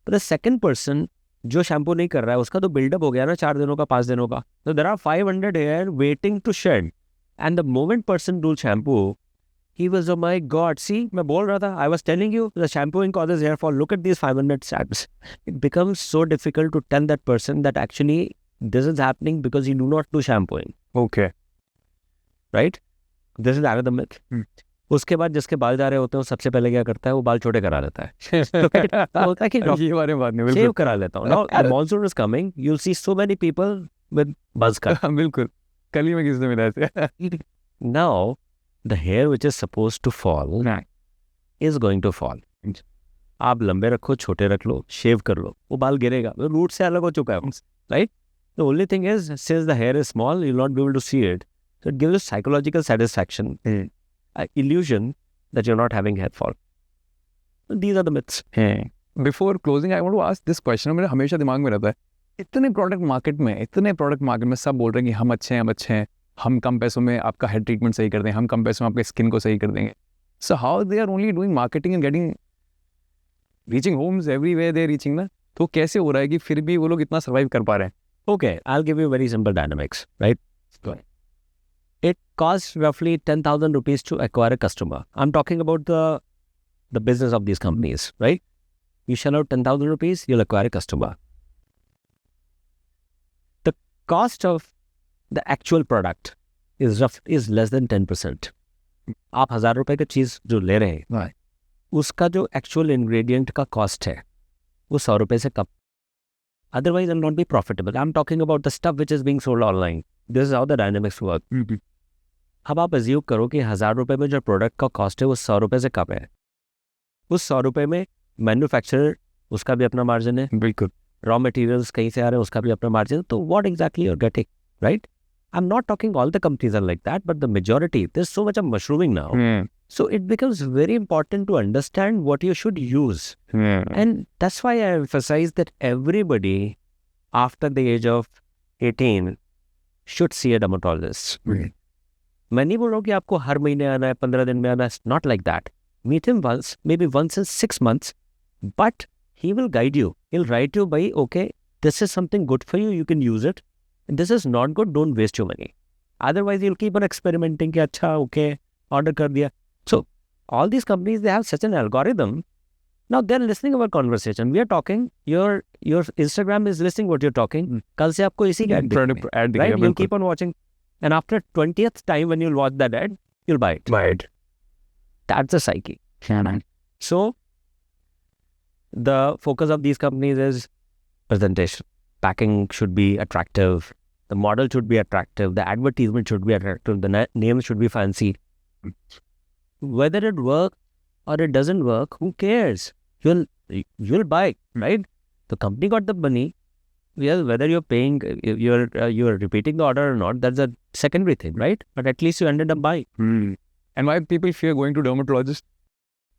[SPEAKER 1] But the second person जो shampoo नहीं कर रहा है, उसका तो build-up हो गया ना 4 दिनों का, 5 दिनों का. So, there are 500 hair waiting to shed. And the moment person do shampoo, he was, oh my God, see, मैं बोल रहा था, I was telling you, the shampooing causes hair fall. Look at these 500 strands. It becomes so difficult to tell that person that actually this is happening because you do not do shampooing.
[SPEAKER 2] Okay.
[SPEAKER 1] Right? This is another myth. उसके बाद जिसके बाल जा रहे होते हैं वो सबसे पहले क्या करता है, वो बाल छोटे करा लेता है. बोलता है कि
[SPEAKER 2] ये बारे में बात नहीं,
[SPEAKER 1] शेव करा लेता हूँ. Now the monsoon is coming. You'll see so many people with buzz cut.
[SPEAKER 2] बिल्कुल. कल ही मैं किसी से मिला ऐसे.
[SPEAKER 1] Now the hair which is supposed to fall is going to fall. आप लंबे रखो, छोटे रख लो, शेव कर लो, वो बाल गिरेगा. रूट से अलग हो चुका है, right? The only thing is, since the hair is small, you'll not be able to see it. So it gives you psychological satisfaction, an illusion that you're not having hair fall. So these are the myths.
[SPEAKER 2] Before closing, I want to ask this question. मेरे हमेशा दिमाग में रहता है, इतने product market में सब बोल रहे हैं कि हम अच्छे हैं, हम कम पैसों में आपका हेयर ट्रीटमेंट सही कर देंगे, हम कम पैसों में आपके स्किन को सही कर देंगे. So how they are only doing marketing and reaching homes everywhere they are reaching ना, तो कैसे हो रहा है कि फिर भी वो लोग इतना सर्वाइव कर पा रहे हैं?
[SPEAKER 1] Okay, I'll give you very simple dynamics, right? Go ahead. It costs roughly 10,000 rupees to acquire a customer. I'm talking about the business of these companies, right? You shell out 10,000 rupees, you'll acquire a customer. The cost of the actual product is less than 10%. आप 1,000 रुपए की चीज़ जो ले रहे हैं, उसका जो actual ingredient का cost है, वो 100 रुपए से कम. Otherwise, I'll not be profitable. I'm talking about the stuff which is being sold online. This is how the dynamics work. अब आप assume करो कि 1,000 रुपए में जो प्रोडक्ट का कॉस्ट है वो 100 रुपए से कम है. उस 100 रुपए में मैन्युफैक्चरर उसका भी अपना मार्जिन है.
[SPEAKER 2] बिल्कुल.
[SPEAKER 1] रॉ मटेरियल्स कहीं से आ रहे हैं, उसका भी अपना मार्जिन. तो what exactly you're getting, right? I'm not talking all the companies are like that, but the majority, there's so much of mushrooming now. So it becomes very important to understand what you should use. And that's why I emphasize that everybody after the age of 18 should see a dermatologist. मैं नहीं बोल रहा हूँ कि आपको हर महीने आना है, 15 दिन में आना है. Not like that. Meet him once, maybe once in 6 months, but he will guide you. He'll write you by, okay, this is something good for you, you can use it. And this is not good, don't waste your money. Otherwise, you'll keep on experimenting कि अच्छा, okay, order कर दिया. So, all these companies, they have such an algorithm. Now, they're listening to our conversation. We are talking. Your Instagram is listening what you're talking. कल से आपको इसी का ad, right? You'll keep on watching. And after 20th time when you'll watch that ad, you'll buy it. That's the psyche. So, the focus of these companies is presentation. Packing should be attractive. The model should be attractive. The advertisement should be attractive. The name should be fancy. Whether it works or it doesn't work, who cares? You'll buy, right? The company got the money. Well, whether you're paying, you're repeating the order or not, that's a secondary thing, right? But at least you ended up buying.
[SPEAKER 2] And why people fear going to dermatologist?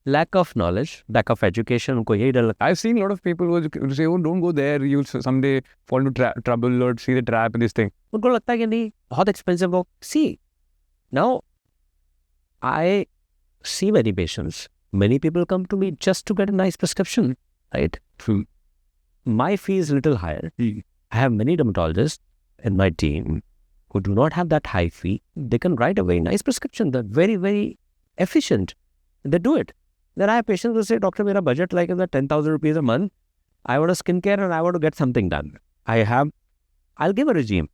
[SPEAKER 1] Lack of knowledge, lack of education, उनको यही डर लगता
[SPEAKER 2] I've seen a lot of people who say, oh, don't go there, you'll someday fall into trouble or see the trap in this thing.
[SPEAKER 1] है, उनको लगता है कि नहीं बहुत expensive हो. See, now I see many patients. Many people come to me just to get a nice prescription, right? My fee is a little higher. I have many dermatologists in my team who do not have that high fee. They can write a very nice prescription. They're very, very efficient. They do it. Then I have patients who say, Doctor, my budget like is 10,000 rupees a month. I want a skincare and I want to get something done. I'll give a regime.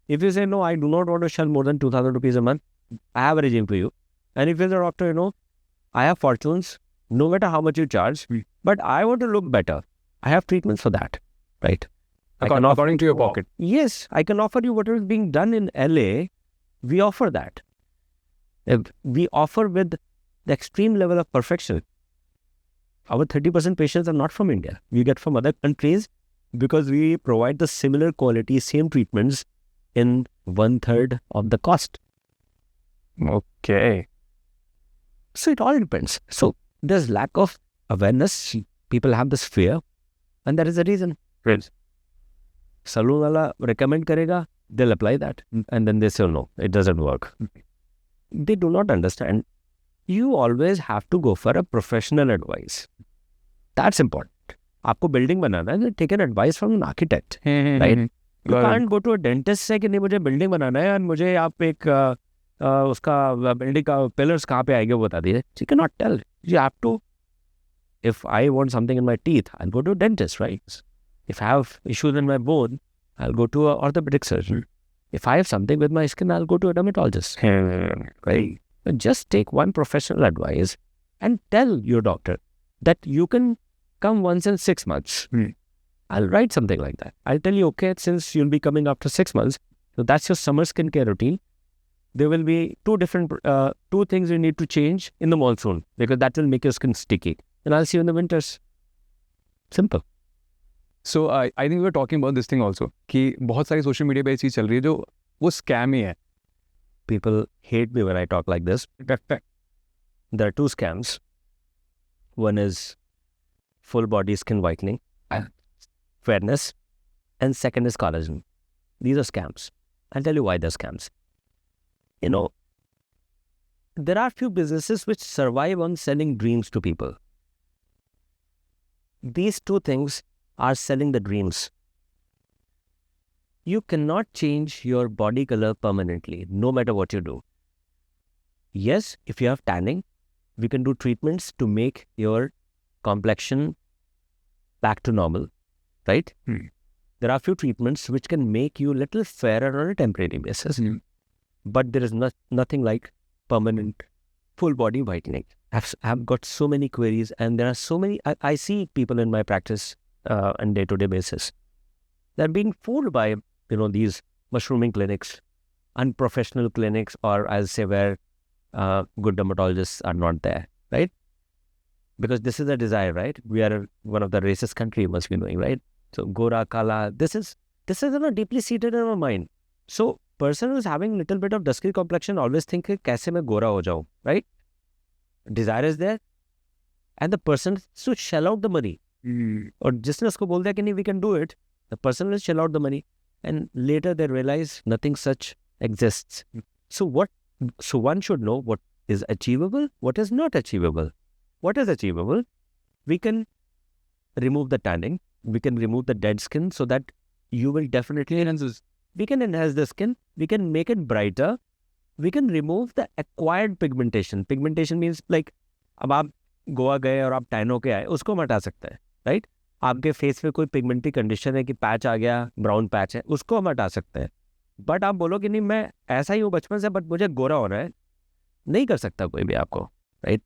[SPEAKER 1] If you say, no, I do not want to shell more than 2,000 rupees a month, I have a regime for you. And if you're the doctor, I have fortunes, no matter how much you charge, but I want to look better. I have treatments for that, right?
[SPEAKER 2] According to your pocket.
[SPEAKER 1] Yes, I can offer you whatever is being done in LA. We offer that. We offer with the extreme level of perfection. Our 30% patients are not from India. We get from other countries because we provide the similar quality, same treatments in 1/3 of the cost.
[SPEAKER 2] Okay.
[SPEAKER 1] So it all depends. So there's lack of awareness. People have this fear, and that is the reason.
[SPEAKER 2] Right.
[SPEAKER 1] Salon wala recommend karega, they'll apply that, and then they say, no, it doesn't work. They do not understand. You always have to go for a professional advice. That's important. आपको building बनाना है, take an advice from an architect, right? You can't go to a dentist say कि नहीं मुझे building बनाना है और मुझे आप एक उसका building का pillars कहाँ पे आएंगे वो बता दीजिए. You cannot tell. You have to. If I want something in my teeth, I'll go to a dentist, right? If I have issues in my bone, I'll go to an orthopedic surgeon. If I have something with my skin, I'll go to a dermatologist. Right? But just take one professional advice and tell your doctor that you can come once in 6 months. I'll write something like that. I'll tell you, okay, since you'll be coming after 6 months, so that's your summer skincare routine. There will be two things you need to change in the monsoon because that will make your skin sticky. And I'll see you in the winters. Simple.
[SPEAKER 2] So I think we were talking about this thing also कि बहुत सारी social media पे ये चीज़ चल रही है जो वो scam ही है.
[SPEAKER 1] People hate me when I talk like this. There are two scams. One is full body skin whitening, fairness, and second is collagen. These are scams. I'll tell you why they're scams. There are few businesses which survive on selling dreams to people. These two things are selling the dreams. You cannot change your body color permanently, no matter what you do. Yes, if you have tanning, we can do treatments to make your complexion back to normal, right? There are a few treatments which can make you a little fairer on a temporary basis. But there is nothing like permanent full body whitening. I've got so many queries and there are so many, I see people in my practice on day-to-day basis. They're being fooled by, these mushrooming clinics, unprofessional clinics, or I'll say where good dermatologists are not there, right? Because this is a desire, right? We are one of the racist country, must be knowing, right? So Gora, Kala, this is deeply seated in our mind. So person who's having little bit of dusky complexion always think kaise main gora ho jaun, right? Desire is there, and the person should shell out the money. Or जिसने उसको बोल दिया कि नहीं we can do it, the person will shell out the money, and later they realize nothing such exists. So one should know what is achievable, what is not achievable. What is achievable? We can remove the tanning, we can remove the dead skin so that you will definitely we can enhance the skin, we can make it brighter, we can remove the acquired pigmentation. Pigmentation means like अब आप गोवा गए और आप tan होके आए, उसको हम हटा सकते हैं, राइट? आपके फेस पे कोई पिगमेंटरी कंडीशन है कि पैच आ गया, ब्राउन पैच है, उसको हम हटा सकते हैं. बट आप बोलो कि नहीं मैं ऐसा ही हूँ बचपन से बट मुझे गोरा होना है, नहीं कर सकता कोई भी आपको, right?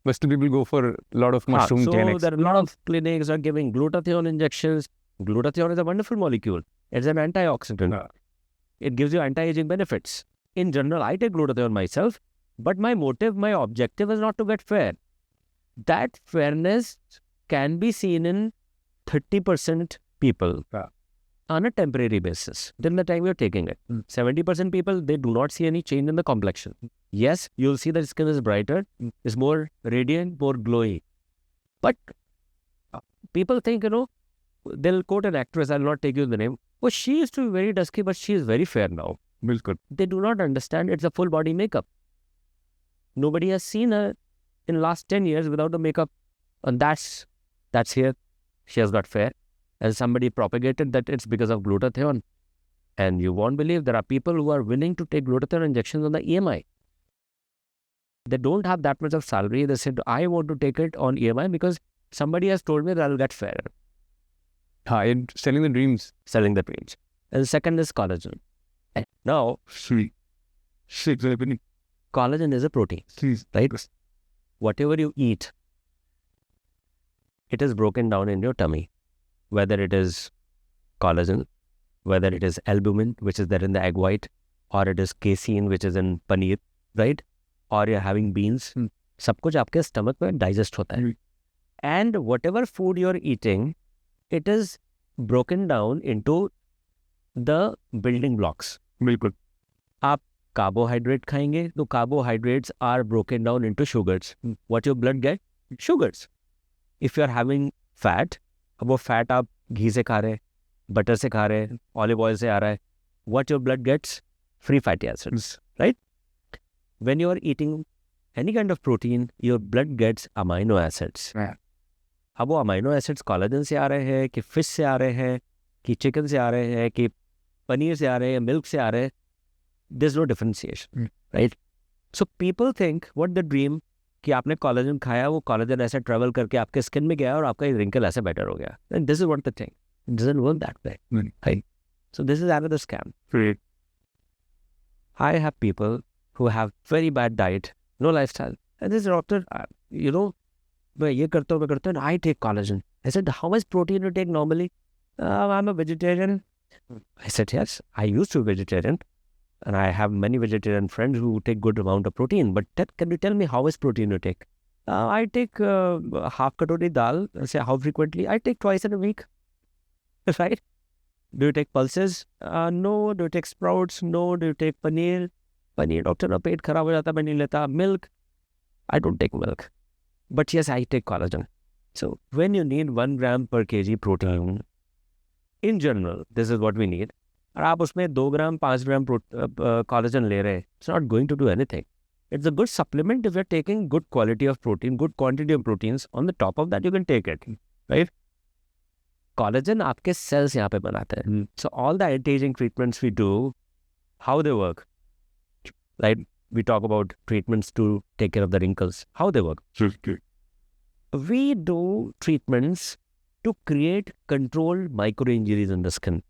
[SPEAKER 2] But still people go for a lot of mushroom clinics.
[SPEAKER 1] So there are a lot of clinics are giving glutathione injections. Glutathione is a wonderful molecule. It's an antioxidant. It gives you anti-aging benefits. In general, I take glutathione myself, but my objective is not to get fair. That fairness can be seen in 30% people on a temporary basis till the time you're taking it. 70% people, they do not see any change in the complexion. Yes, you'll see that skin is brighter, is more radiant, more glowy. But people think, they'll quote an actress, I'll not take you the name. Well, she used to be very dusky, but she is very fair now.
[SPEAKER 2] Bilkul.
[SPEAKER 1] They do not understand it's a full body makeup. Nobody has seen her in last 10 years without a makeup. And that's here. She has got fair. And somebody propagated that it's because of glutathione. And you won't believe there are people who are willing to take glutathione injections on the EMI. They don't have that much of salary. They said, I want to take it on EMI because somebody has told me that I'll get fairer.
[SPEAKER 2] And selling the dreams.
[SPEAKER 1] Selling the dreams. And the second is collagen. Now, collagen is a protein, right? Whatever you eat, it is broken down in your tummy. Whether it is collagen, whether it is albumin, which is there in the egg white, or it is casein, which is in paneer, right? Or you're having beans, सब कुछ आपके stomach में digest होता है. And whatever food you're eating, it is broken down into the building blocks.
[SPEAKER 2] बिल्कुल.
[SPEAKER 1] आप carbohydrate खाएंगे, तो carbohydrates are broken down into sugars. What your blood get? Sugars. If you're having fat, अब वो fat आप घी से खा रहे, butter से खा रहे, olive oil से आ रहा है, what your blood gets? Free fatty acids, right? When you are eating any kind of protein, your blood gets amino acids. अब वो amino acids collagen से आ रहे हैं, कि fish से आ रहे हैं, कि chicken से आ रहे हैं, कि पनीर से आ रहे हैं, milk से आ रहे हैं, there's no differentiation, right? So people think, what the dream, कि आपने collagen खाया, वो collagen ऐसे travel करके आपके skin में गया और आपका wrinkle ऐसे better हो गया. And this is what the thing. It doesn't work that way. Right? So this is another scam.
[SPEAKER 2] Right.
[SPEAKER 1] I have people who have very bad diet, no lifestyle. And this doctor, मैं ये करता हूँ, and I take collagen. I said, how much protein you take normally? I'm a vegetarian. I said, yes, I used to be vegetarian. And I have many vegetarian friends who take good amount of protein. But can you tell me how much protein you take? I take half katori dal. I say, how frequently? I take twice in a week. Right? Do you take pulses? No. Do you take sprouts? No. Do you take paneer? Paneer, doctor, na पेट खराब हो जाता, मैं नहीं लेता. Milk? I don't take milk. But yes, I take collagen. So when you need 1 gram per kg protein, in general, this is what we need. और आप उसमें 2 gram, 5 gram collagen ले रहे, it's not going to do anything. It's a good supplement if you're taking good quality of protein, good quantity of proteins. On the top of that, you can take it, right? Collagen आपके cells यहाँ पे बनाते हैं. So all the anti-aging treatments we do, how they work, right? We talk about treatments to take care of the wrinkles. How they work? We do treatments to create controlled micro-injuries in the skin.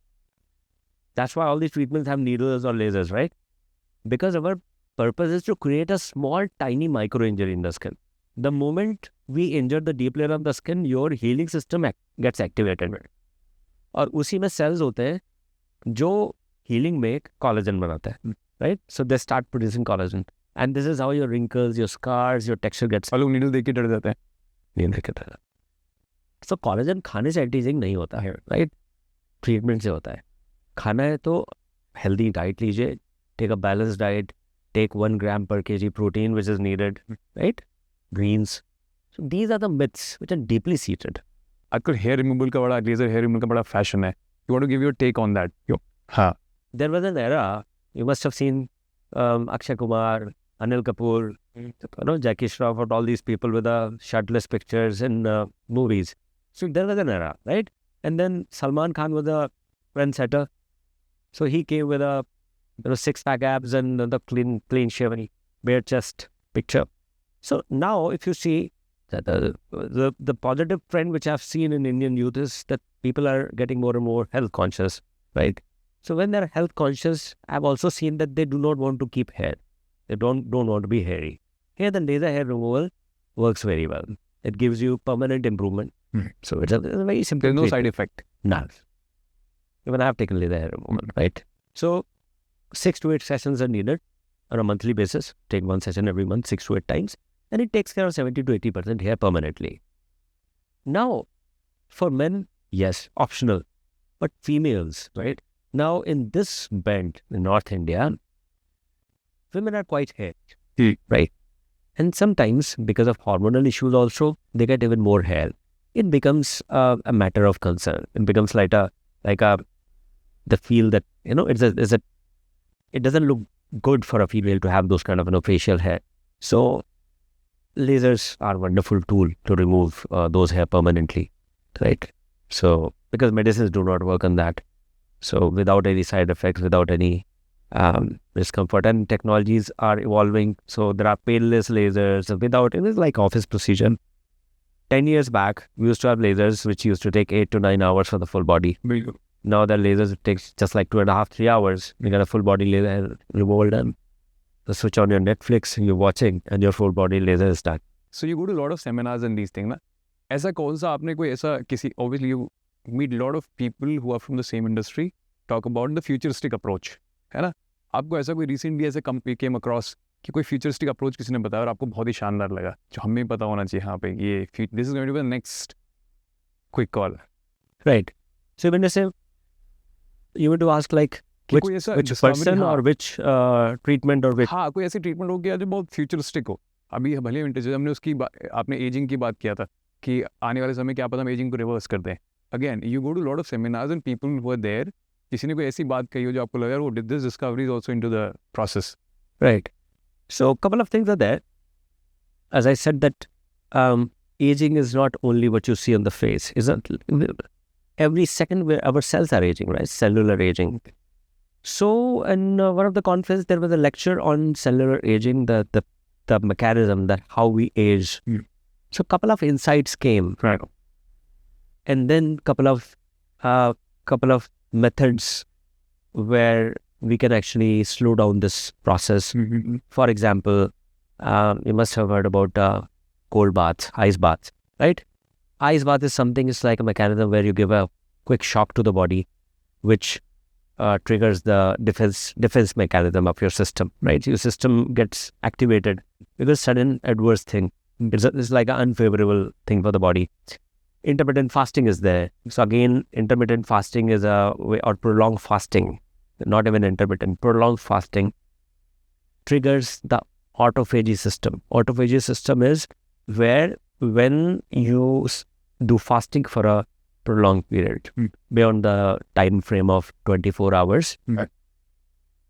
[SPEAKER 1] That's why all these treatments have needles or lasers, right? Because our purpose is to create a small, tiny micro-injury in the skin. The moment we injure the deep layer of the skin, your healing system gets activated. और उसी में cells होते हैं जो healing में collagen बनाते हैं, right? So they start producing collagen. And this is how your wrinkles, your scars, your texture gets...
[SPEAKER 2] और लोग needle देख के डर जाते हैं.
[SPEAKER 1] needle देख के डर जाते हैं. So collagen खाने से anti-aging नहीं होता है, right? Treatment से होता है. खाना है तो healthy diet लीजिए, take a balanced diet, take 1 gram per kg protein which is needed, right? Greens. So these are the myths which are deeply seated.
[SPEAKER 2] आजकल hair removal का बड़ा laser hair removal का बड़ा fashion है. You want to give your take on that? हाँ.
[SPEAKER 1] There was an era, you must have seen Akshay Kumar, Anil Kapoor, Jackie Shroff, and all these people with shirtless pictures in movies. So there was an era, right? And then Salman Khan was a trendsetter. So he came with a 6-pack abs and the clean shaven, bare chest picture. So now if you see that the positive trend which I've seen in Indian youth is that people are getting more and more health conscious, right? So when they're health conscious, I've also seen that they do not want to keep hair. They don't want to be hairy. Here the laser hair removal works very well. It gives you permanent improvement. So it's a very simple
[SPEAKER 2] There's no
[SPEAKER 1] treatment.
[SPEAKER 2] side effect.
[SPEAKER 1] None. Even I have taken laser hair removal, right? So 6 to 8 sessions are needed on a monthly basis. Take 1 session every month, 6 to 8 times. And it takes care of 70 to 80% hair permanently. Now, for men, yes, optional. But females, right? Now, in this belt in North India, women are quite hairy. right? And sometimes because of hormonal issues also, they get even more hair. It becomes a matter of concern. It becomes like the feel that, it doesn't look good for a female to have those kind of, facial hair. So lasers are a wonderful tool to remove those hair permanently, right? So because medicines do not work on that. So without any side effects, without any discomfort, and technologies are evolving. So there are painless lasers it is like office procedure. 10 years back, we used to have lasers which used to take 8 to 9 hours for the full body. Now the lasers, it takes just like 2.5, 3 hours. You get a full body laser removal done. So switch on your Netflix, you're watching, and your full body laser is done.
[SPEAKER 2] So you go to a lot of seminars and these things, ना? ऐसा कौन सा आपने कोई ऐसा किसी, obviously you meet a lot of people who are from the same industry, talk about the futuristic approach, है ना? आपको ऐसा कोई recently ऐसे came across कि कोई futuristic approach किसी ने बताया और आपको बहुत ही शानदार लगा, जो हमें पता होना चाहिए, हाँ पे ये this is going to be the next quick call.
[SPEAKER 1] Right. So when you want to ask like which person or which treatment or which...
[SPEAKER 2] हाँ, कोई ऐसी treatment हो गया जो बहुत futuristic हो. अभी भले vintage हमने उसकी आपने aging की बात किया था कि आने वाले समय क्या पता हम aging को reverse कर दें. Again, you go to a lot of seminars and people who are there, किसी ने कोई ऐसी बात कही हो जो आपको लगा, oh, this discovery is also into the process.
[SPEAKER 1] Right. So a couple of things are there. As I said that aging is not only what you see on the face. Every second where our cells are aging, right? Cellular aging. So in one of the conferences, there was a lecture on cellular aging, the mechanism, that how we age. So a couple of insights came.
[SPEAKER 2] Right.
[SPEAKER 1] And then couple of methods where we can actually slow down this process. For example, you must have heard about cold baths, ice baths, right? Ice bath is something, it's like a mechanism where you give a quick shock to the body, which triggers the defense mechanism of your system, right? Your system gets activated because sudden adverse thing. It's like an unfavorable thing for the body. Intermittent fasting is there. So again, intermittent fasting is a way, or prolonged fasting, not even intermittent, prolonged fasting triggers the autophagy system. Autophagy system is where when you do fasting for a prolonged period, beyond the time frame of 24 hours,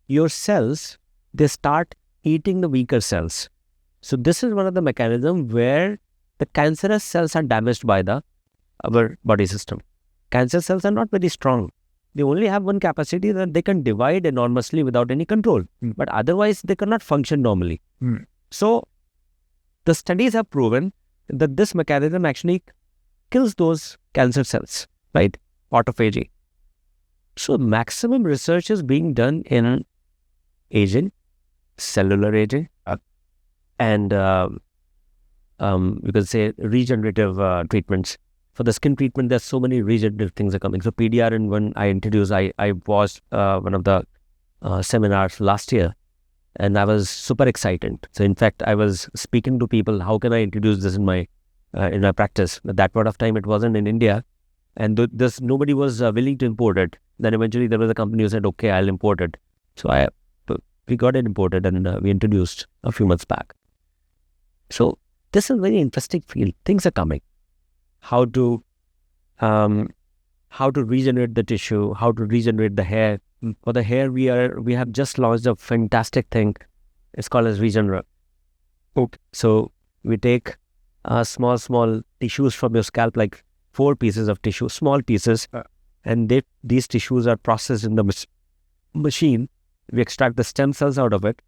[SPEAKER 1] your cells, they start eating the weaker cells. So this is one of the mechanisms where the cancerous cells are damaged by our body system. Cancer cells are not very strong. They only have one capacity, that they can divide enormously without any control. But otherwise, they cannot function normally. So the studies have proven that this mechanism actually kills those cancer cells, right? Autophagy. So maximum research is being done in aging, cellular aging, and you can say regenerative treatments. For the skin treatment, there's so many regenerative things are coming. So PDRN, when I introduced, I watched one of the seminars last year, and I was super excited. So in fact, I was speaking to people, how can I introduce this in my practice? At that point of time, it wasn't in India, and nobody was willing to import it. Then eventually there was a company who said, okay, I'll import it. So we got it imported, and we introduced a few months back. So this is a very interesting field. Things are coming. How to regenerate the tissue, how to regenerate the hair. For the hair, we have just launched a fantastic thing. It's called as Regenerate. Okay. So we take small tissues from your scalp, like 4 pieces of tissue, small pieces, and these tissues are processed in the machine. We extract the stem cells out of it,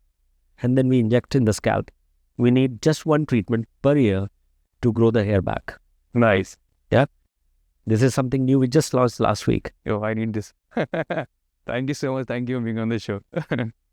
[SPEAKER 1] and then we inject in the scalp. We need just one treatment per year to grow the hair back.
[SPEAKER 2] Nice.
[SPEAKER 1] Yeah. This is something new we just launched last week.
[SPEAKER 2] Yo, I need this. Thank you so much. Thank you for being on the show.